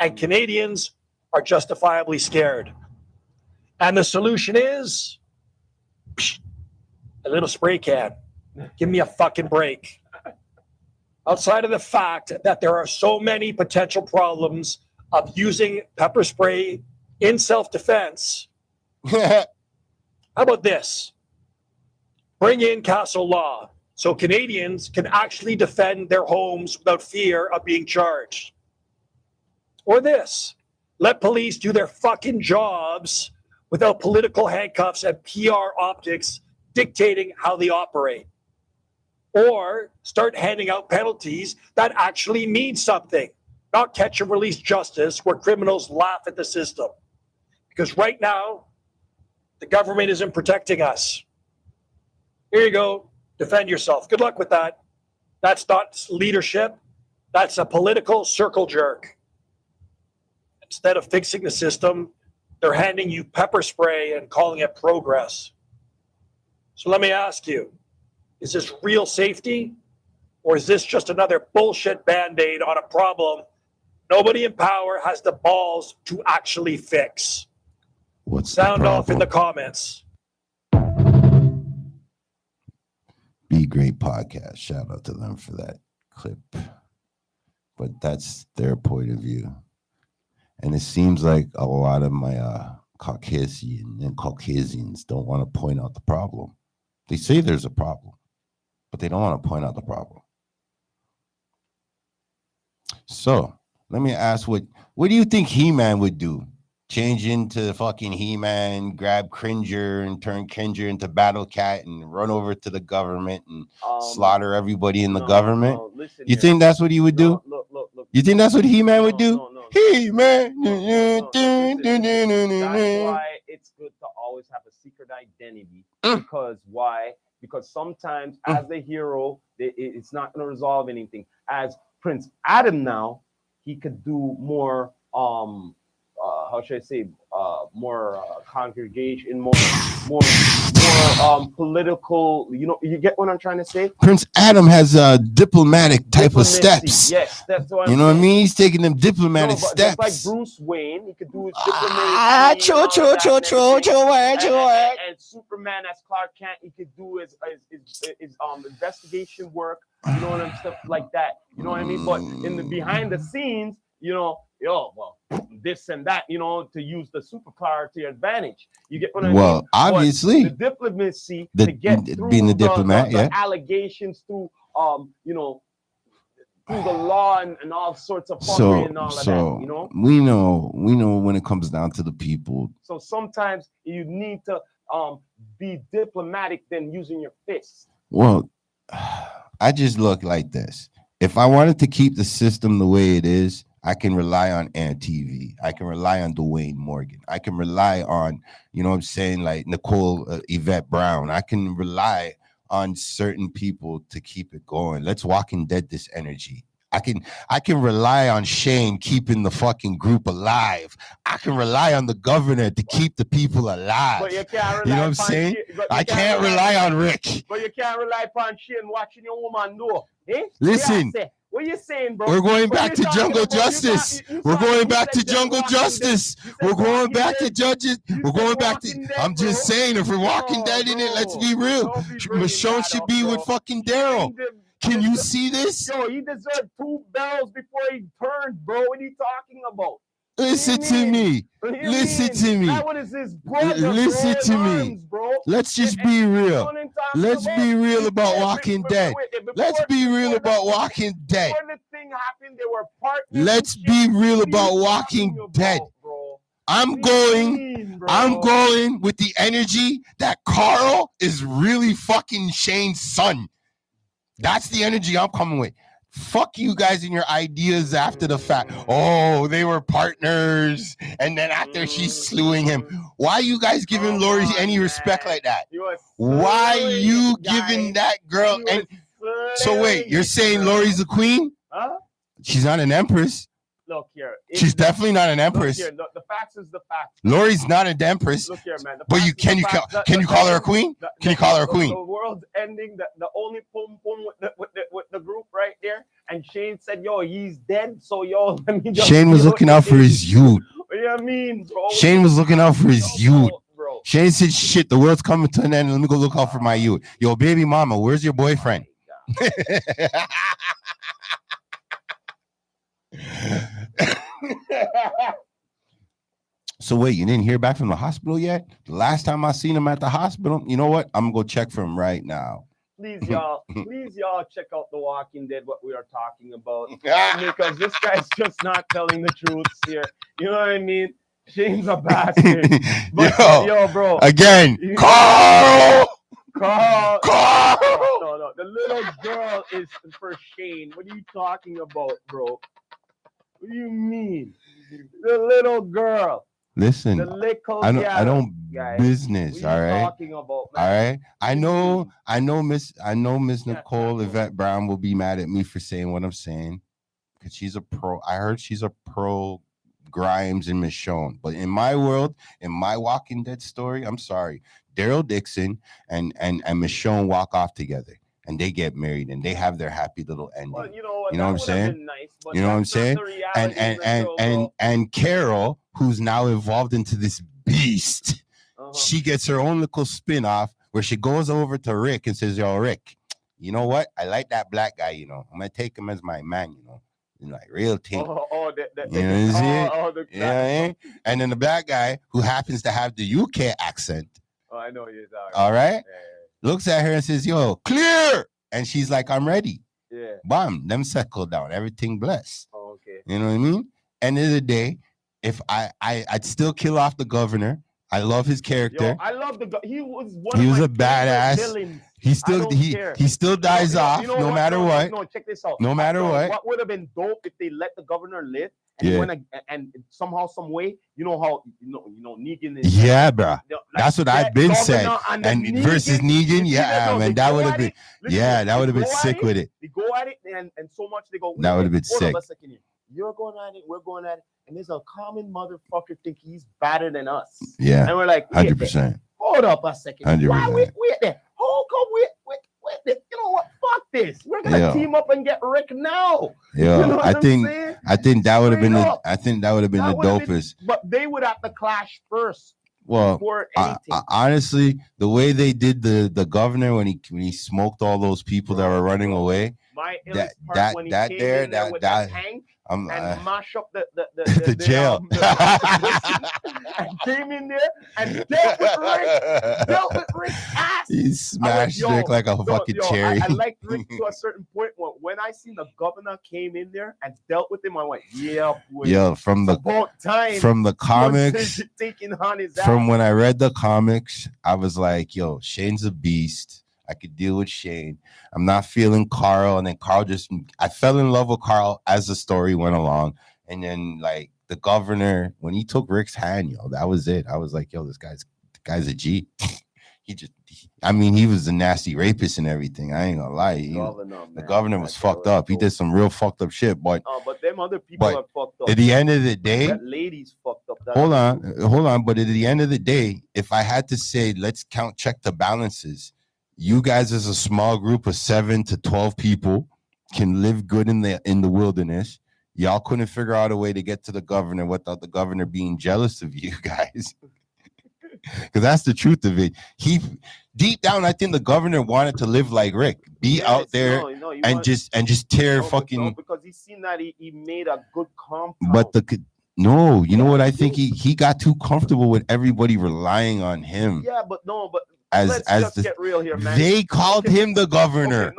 and Canadians are justifiably scared. And the solution is a little spray can. Give me a fucking break. Outside of the fact that there are so many potential problems of using pepper spray in self-defense, how about this? Bring in castle law so Canadians can actually defend their homes without fear of being charged. Or this, let police do their fucking jobs without political handcuffs and PR optics dictating how they operate. Or start handing out penalties that actually mean something, not catch and release justice where criminals laugh at the system. Because right now, the government isn't protecting us. Here you go. Defend yourself. Good luck with that. That's not leadership. That's a political circle jerk. Instead of fixing the system, they're handing you pepper spray and calling it progress. So let me ask you, is this real safety? Or is this just another bullshit Band-Aid on a problem nobody in power has the balls to actually fix? Sound off in the comments. Be Great Podcast. Shout out to them for that clip. But that's their point of view. And it seems like a lot of my Caucasians don't want to point out the problem. They say there's a problem, but they don't want to point out the problem. So let me ask, what do you think He-Man would do? Change into fucking He-Man, grab Cringer and turn Cringer into Battle Cat and run over to the government and slaughter everybody in the government? You think that's what he would do? Look. You think that's what He-Man would do? No. He-Man. That's why it's good to always have a secret identity. Because why? Because sometimes as a hero, it's not going to resolve anything. As Prince Adam now, he could do more, how should I say, more congregation, more political. You get what I'm trying to say? Prince Adam has a diplomatic type of Diplomacy. steps. Yes, that's what You I'm know what I saying. mean? He's taking them diplomatic Just steps. like Bruce Wayne, he could do his diplomacy. True. And Superman as Clark Kent, he could do his investigation work. You know what I'm stuff like that. You know what I mean? But in the behind the scenes, this and that, to use the superpower to your advantage. You get what I mean? Well, obviously, the diplomacy to get through being the diplomat, the allegations through through the law and all sorts of fuckery and all of that. We know when it comes down to the people. So sometimes you need to be diplomatic than using your fists. Well, I just look like this. If I wanted to keep the system the way it is, I can rely on Air TV. I can rely on Dwayne Morgan. I can rely on, like Nicole Yvette Brown. I can rely on certain people to keep it going. Let's Walking Dead this energy. I can rely on Shane keeping the fucking group alive. I can rely on the governor to keep the people alive. But you can't rely you know what I'm saying? I can't rely on Rick. But you can't rely upon Shane watching your woman know. Eh? Listen. What you saying, bro? We're going back to jungle justice. We're going back to jungle justice. We're going back to judges. We're going back to. I'm just saying, if we're Walking Dead in it, let's be real. Michonne should be with fucking Daryl. Can you see this? Yo, he deserved 2 bells before he turned, bro. What are you talking about? Listen to me. Listen to me. That one is his brother, Listen to me. Arms, bro. Let's just be real. Let's be real about Walking Dead. Let's be real about Walking Dead. Before the thing happened, they were partners. Let's be real about Walking Dead. I'm going with the energy that Carl is really fucking Shane's son. That's the energy I'm coming with. Fuck you guys and your ideas after the fact. Oh, they were partners. And then after she's slewing him. Why are you guys giving Lori any respect like that? Why are you giving that girl? And so wait, you're saying Lori's a queen? Huh? She's not an empress. Look here. She's definitely not an empress. Look here, the facts is the facts. Lori's not an empress. Look here, man. But can you call her a queen? Can you call her a queen? The world's ending. The only pum with the group right there. And Shane said, "Yo, he's dead." So yo, let me just. Shane was looking out for his youth. What do you mean, bro? Shane was looking out for his youth. Bro. Shane said, "Shit, the world's coming to an end. Let me go look out for my youth." Yo, baby mama, where's your boyfriend? So wait, you didn't hear back from the hospital yet? The last time I seen him at the hospital, you know what? I'm gonna go check for him right now. Please, y'all check out The Walking Dead, what we are talking about. Because this guy's just not telling the truth here. You know what I mean? Shane's a bastard. But, yo, bro. Again, Carl! No. The little girl is for Shane. What are you talking about, bro? What do you mean? The little girl. Listen, I don't guy. business. What all are you right. Talking about, man? All right. I know Miss Nicole Yvette Brown will be mad at me for saying what I'm saying because she's a pro. I heard she's a pro Grimes and Michonne. But in my world, in my Walking Dead story, I'm sorry, Daryl Dixon and Michonne walk off together. And they get married and they have their happy little ending. Well, you know what I'm saying? Nice, you know what I'm saying? And Carol, who's now evolved into this beast, she gets her own little spin-off where she goes over to Rick and says, "Yo, Rick, you know what? I like that black guy, I'm gonna take him as my man, like real team." And then the black guy who happens to have the UK accent. Oh, I know you. All right. Yeah. Looks at her and says, "Yo, clear." And she's like, "I'm ready." Yeah. Bam, them settle down. Everything blessed. Oh, okay. You know what I mean? End of the day, if I'd still kill off the governor. I love his character. Yo, I love he was one he of was my a badass. Villains. He still dies off no matter what. No, check this out. No matter what. What would have been dope if they let the governor live and and somehow, some way, how Negan is. Yeah, bro. That's what I've been saying. And versus Negan, man, that would have been. That would have been sick with it. They go at it and so much they go. That would have been sick. You're going at it. We're going at it. And there's a common motherfucker think he's better than us. Yeah. And we're like, 100%. Hold up a second. 100%. Why wait there? How come wait there? You know what? Fuck this. We're gonna team up and get Rick now. Yeah, You know what I I'm think saying? that would have been Straight the up. I think that would have been the dopest. But they would have to clash first. Well, before anything. honestly, the way they did the governor when he smoked all those people that were running away, my that part when he came in there with that tank and mash up the jail. And came in there and dealt with Rick's ass. He smashed Rick like a fucking cherry. I liked Rick to a certain point. When I seen the governor came in there and dealt with him, I went, yeah, boy. Yeah, from the comics, taking on his ass. From when I read the comics, I was like, yo, Shane's a beast. I could deal with Shane. I'm not feeling Carl. And then I fell in love with Carl as the story went along. And then like the governor, when he took Rick's hand, yo, that was it. I was like, yo, this guy's a G. He was a nasty rapist and everything. I ain't gonna lie. The governor was fucked up. He did some real fucked up shit. But them other people are fucked up. At the end of the day, that lady's fucked up. Hold on. But at the end of the day, if I had to say, let's check the balances. You guys, as a small group of 7 to 12 people, can live good in the wilderness. Y'all couldn't figure out a way to get to the governor without the governor being jealous of you guys. Because that's the truth of it. He deep down, I think the governor wanted to live like Rick, out there and just tear fucking. Because he seen that he made a good compound. But you know what I think? He got too comfortable with everybody relying on him. Yeah, but let's just get real here, man. They called him the governor. Okay,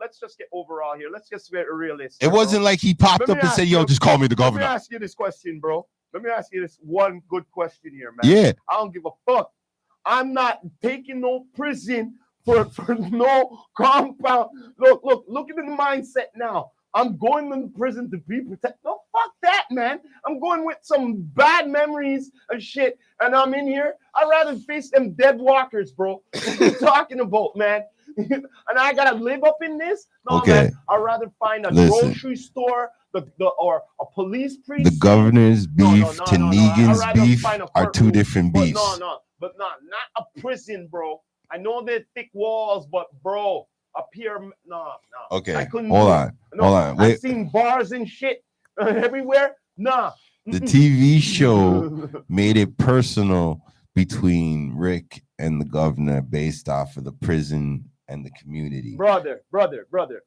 let's just get overall here. Let's just get realistic. It wasn't like he popped up and said, yo, just call me the governor. Let me ask you this question, bro. Let me ask you this one good question here, man. Yeah. I don't give a fuck. I'm not taking no prison for no compound. Look at the mindset now. I'm going to prison to be protected. No, fuck that, man. I'm going with some bad memories and shit, and I'm in here. I'd rather face them dead walkers, bro. What are you talking about, man? And I gotta live up in this? No, okay. Man. I'd rather find a grocery store, or a police precinct. The governor's beef to Negan's beef are two different beefs. But not a prison, bro. I know they're thick walls, but bro, up here, no. Okay, hold on. Wait. I've seen bars and shit everywhere. Nah. The TV show made it personal between Rick and the governor based off of the prison and the community. Brother.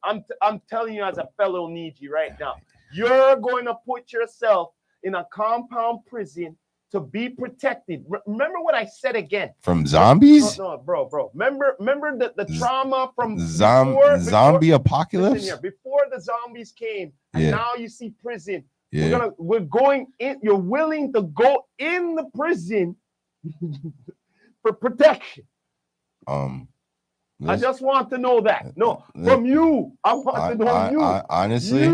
I'm telling you as a fellow Niji right now, you're going to put yourself in a compound prison to be protected. Remember what I said again. From zombies? No, bro. Remember the trauma from zombie apocalypse? Listen here, before the zombies came, and now you see prison. Yeah. We're going in. You're willing to go in the prison for protection. I just want to know that. No, from you. I want to know you. Honestly,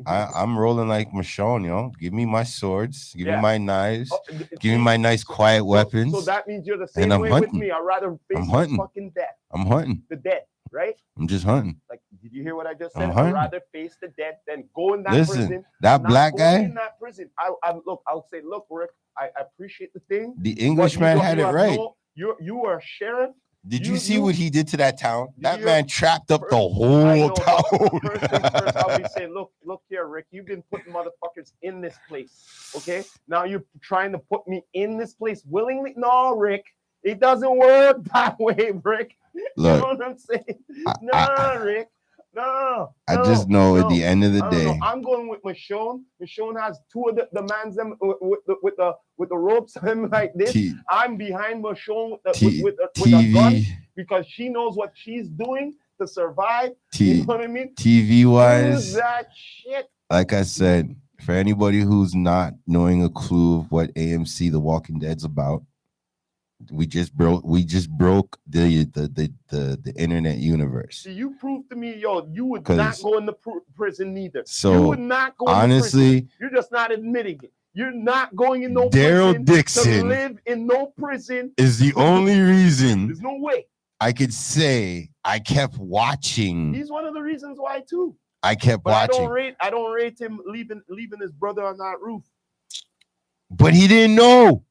I'm rolling like Michonne, yo. Give me my swords. Give me my knives. Give me my nice quiet weapons. So that means you're the same way with me. I'd rather face the fucking death. I'm hunting. The dead, right? I'm just hunting. Like, did you hear what I just said? I'd rather face the dead than go in that prison. That black guy in that prison. I'll say, look, Rick, I appreciate the thing. The Englishman had it right. You are a sheriff. Did you see what he did to that town? That man trapped up the whole town. First things first, I'll be saying, look here, Rick, you've been putting motherfuckers in this place. Okay? Now you're trying to put me in this place willingly? No, Rick. It doesn't work that way, Rick. Look, you know what I'm saying? Rick. No. I just know at the end of the day. I'm going with Michonne. Michonne has two of the mans them with the ropes and like this. I'm behind Michonne with a gun because she knows what she's doing to survive. You know what I mean? TV wise, that shit. Like I said, for anybody who's not knowing a clue of what AMC The Walking Dead's about, we just broke the internet universe. See, you proved to me, you would not go into prison neither. So you would not go honestly, into prison. You're just not admitting it. You're not going in no Daryl prison Dixon to live in no prison. Is the only reason there's no way I could say I kept watching. He's one of the reasons why too. I kept watching. I don't rate him leaving his brother on that roof. But he didn't know.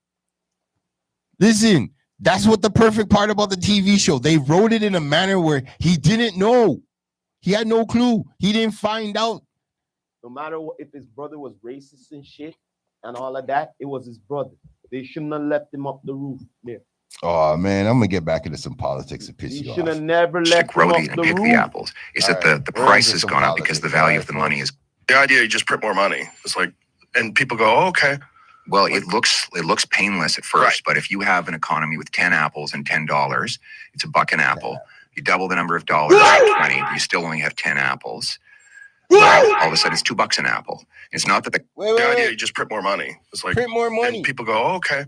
Listen, That's what the perfect part about the TV show. They wrote it in a manner where he didn't know. He had no clue. He didn't find out. No matter what, if his brother was racist and shit and all of that, it was his brother. They shouldn't have left him up the roof there. Oh man, I'm gonna get back into some politics and piss you off. Should have never left him up the roof. The apples is that the price has gone up because the value of the money is. The idea you just print more money. It's like, and people go, oh, okay. Well, it looks painless at first, but if you have an economy with 10 apples and $10, it's $1 an apple. You double the number of dollars to 20, but you still only have 10 apples. Well, all of a sudden it's $2 an apple. It's not that the idea you just print more money. It's like, print more money. And people go, oh, okay.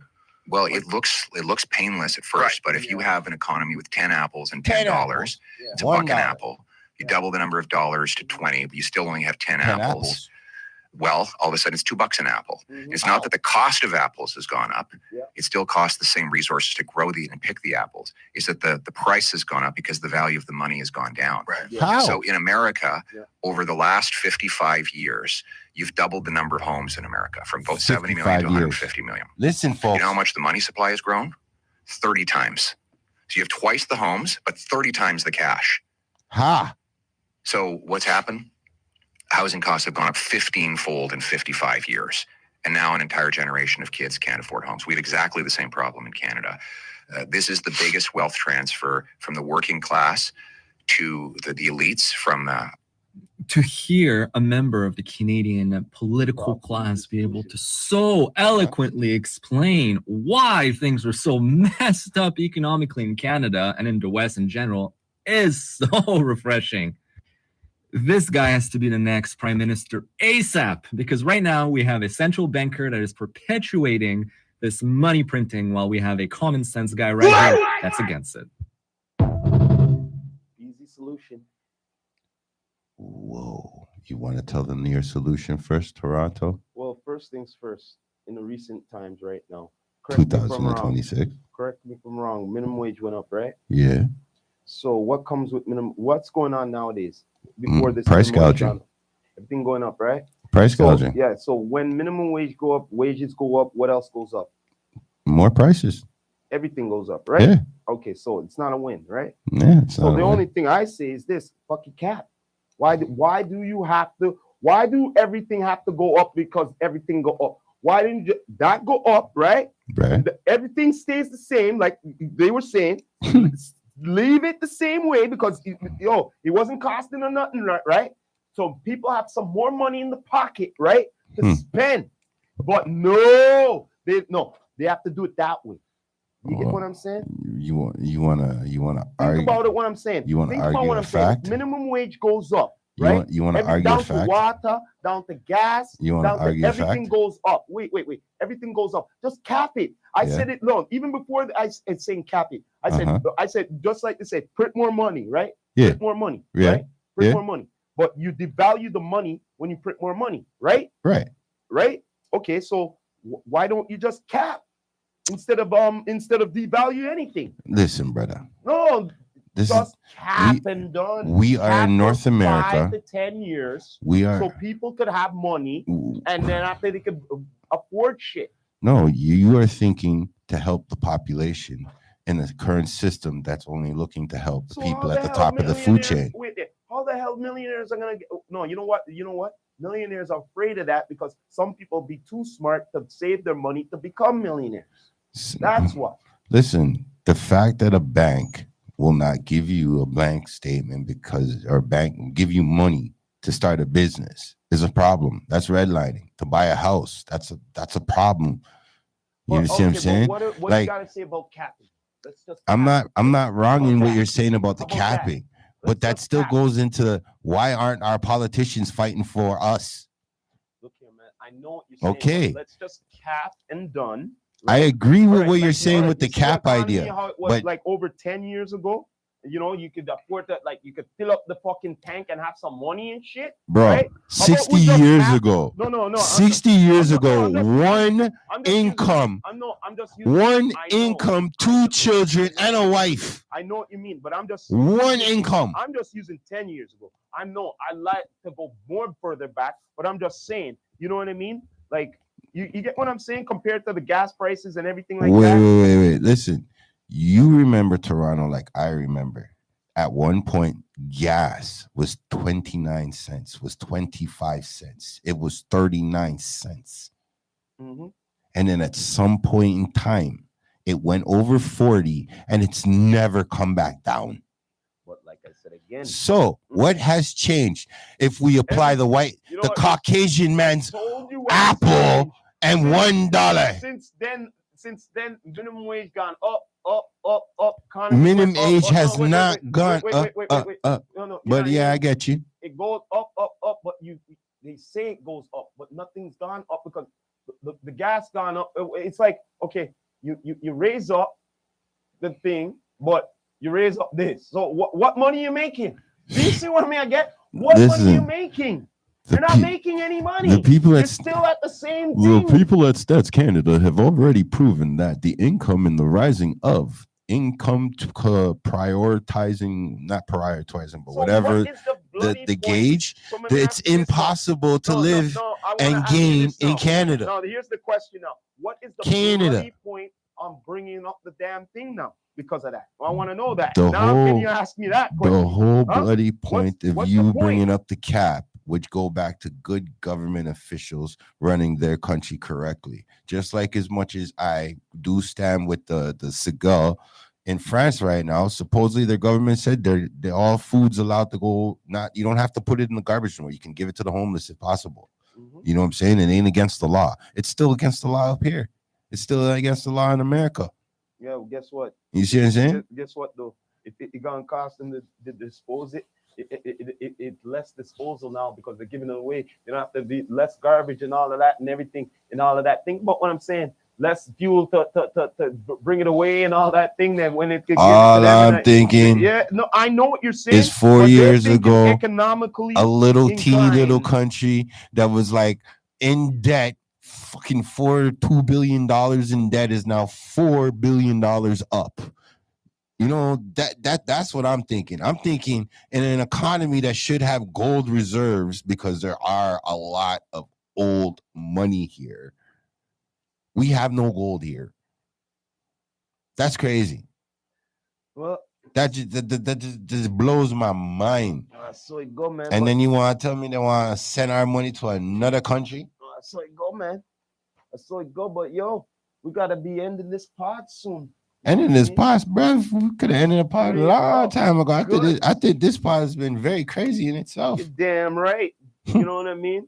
Well, it looks painless at first, but if you have an economy with 10 apples and $10, it's $1 an apple. You double the number of dollars to 20, but you still only have 10 apples. Well, all of a sudden it's $2 an apple. It's not that the cost of apples has gone up. It still costs the same resources to grow and pick the apples. It's that the price has gone up because the value of the money has gone down. How? So in America, over the last 55 years, you've doubled the number of homes in America from about 70 million to 150 million. Listen, folks. You know how much the money supply has grown? 30 times. So you have twice the homes, but 30 times the cash. Ha. So what's happened? Housing costs have gone up 15-fold in 55 years. And now an entire generation of kids can't afford homes. We had exactly the same problem in Canada. This is the biggest wealth transfer from the working class to the elites from to hear a member of the Canadian political class be able to so eloquently explain why things were so messed up economically in Canada and in the West in general is so refreshing. This guy has to be the next prime minister ASAP, because right now we have a central banker that is perpetuating this money printing while we have a common sense guy right here that's against it. Easy solution. Whoa. You want to tell them your solution first, Toronto? Well, first things first, in the recent times right now. 2026. Correct me if I'm wrong. Minimum wage went up, right? Yeah. So what comes with minimum? What's going on nowadays? Before this price gouging. Everything going up, right? Price gouging. Yeah. So when minimum wage go up, wages go up. What else goes up? More prices. Everything goes up, right? Yeah. Okay, so it's not a win, right? Yeah. So the only thing I say is this: fucking cap. Why do everything have to go up because everything go up? Why didn't that go up, right? Right. Everything stays the same, like they were saying. Leave it the same way because it wasn't costing or nothing, right? So people have some more money in the pocket, right, to spend. But no, they have to do it that way. You get what I'm saying? You want to argue Think about it. What I'm saying. You want to argue what a I'm fact? saying. Minimum wage goes up, right? You want to argue down a fact? to water, down to gas, You want to argue a everything fact? goes up. Wait. Everything goes up. Just cap it. I said it long. Even before it's saying cap it. I said just like they said, print more money, right? Yeah. Print more money, Yeah. right? Print more money. But you devalue the money when you print more money, right? Right. Okay, so why don't you just cap instead of devalue anything? Listen, brother. No, just cap and done. We are in North America. 5 to 10 years. We are. So people could have money, and then after they could afford shit. No, you are thinking to help the population in the current system that's only looking to help the people at the top of the food chain. Wait, how the hell millionaires are gonna get? No, you know what? Millionaires are afraid of that because some people be too smart to save their money to become millionaires. That's what. Listen, the fact that a bank will not give you a blank statement give you money to start a business is a problem. That's redlining. To buy a house, that's a problem. You understand what I'm saying? What you gotta say about capping? I'm not wrong in what you're saying about the capping, but that still goes into why aren't our politicians fighting for us? Look here, man. I know what you're saying. Okay. Let's just cap and done. I agree with what you're saying with the cap idea, how it was but like over 10 years ago. You could afford that, like you could fill up the fucking tank and have some money and shit. bro, right? 60 years ago. No. 60 years ago, one income, one income, 2 children, and a wife. I know what you mean, but I'm just one income. I'm just using 10 years ago. I know I like to go more further back, but I'm just saying, you know what I mean? Like you get what I'm saying compared to the gas prices and everything like that. Wait. Listen, You remember Toronto like I remember. At one point, gas was 29 cents, was 25 cents. It was 39 cents. Mm-hmm. And then at some point in time, it went over 40 and it's never come back down. But like I said again. So what has changed? If we apply the Caucasian man's apple and $1. Since then, minimum wage gone up. Minimum age has not gone up. No, but yeah, I get you. It goes up, but they say it goes up, but nothing's gone up because the gas gone up. It's like, okay, you raise up the thing, but you raise up this. So what money are you making? Do you see what I mean? I get what money are you making? You're not making any money. The people You're still at the same thing. The people at Stats Canada have already proven that the income and the rising of income prioritizing, not prioritizing, but so whatever the gauge, it's impossible to live and gain in Canada. No, here's the question now. What is the bloody point on bringing up the damn thing now? Because of that, I want to know that. Can you ask me that question? The whole bloody point of you bringing up the cap, which go back to good government officials running their country correctly. Just like as much as I do stand with the cigar in France right now, supposedly their government said they're all food's allowed to go. You don't have to put it in the garbage anymore. You can give it to the homeless if possible. Mm-hmm. You know what I'm saying? It ain't against the law. It's still against the law up here. It's still against the law in America. Yeah, well, guess what? You see what I'm saying? Guess what though? If it gonna cost them to dispose it's less disposal now because they're giving it away. You don't have to be less garbage and all of that and everything and all of that. Think about what I'm saying. Less fuel to bring it away and all that thing. That when it all I'm thinking, yeah, no, I know what you're saying. Is 4 years ago, economically, a little teeny little country that was like in debt. Fucking $2 billion in debt is now $4 billion up. You know, that's what I'm thinking. I'm thinking in an economy that should have gold reserves because there are a lot of old money here. We have no gold here. That's crazy. Well, that just blows my mind. So it go, man. And then you want to tell me they want to send our money to another country? So it go, man. So it go, but yo, we gotta be ending this pod soon. Ending this pod, bro. We could have ended the pod a long time ago. I think this pod has been very crazy in itself. You're damn right. You know what I mean?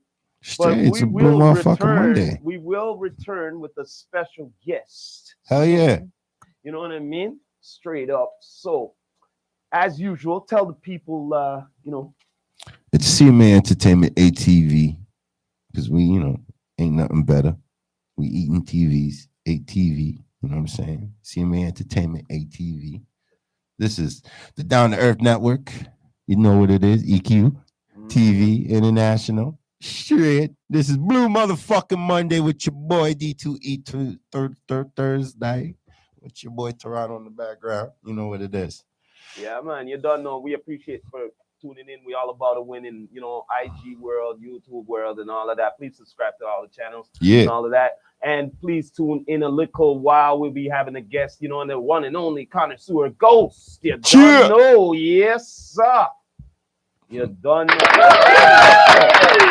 But it's a BluMuthaFuxingM0NDAY Monday. We will return with a special guest. Hell yeah. You know what I mean? Straight up. So, as usual, tell the people, It's CMA Entertainment ATV. Because we, ain't nothing better. We eating TVs, ATV. You know what I'm saying? CMA Entertainment ATV. This is the Down to Earth Network. You know what it is? EQ TV International. Straight. This is BluMuthaFuxingM0NDAY Monday with your boy D2E Thursday. With your boy Toronto in the background. You know what it is. Yeah, man. You don't know. We appreciate for tuning in. We all about to win in, IG world, YouTube world, and all of that. Please subscribe to all the channels and all of that. And please tune in a little while. We'll be having a guest, and the one and only Connoisseur Ghost. You don't know. Yes, sir. You done know.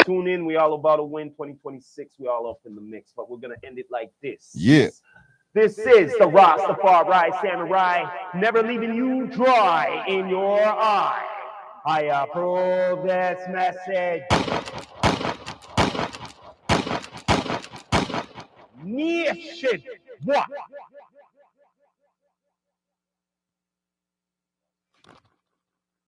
Tune in. We all about to win 2026. We all up in the mix, but we're going to end it like this. Yeah. This is the Rastafari Samurai, never leaving you dry in your eye. I approve this message. Nation, what?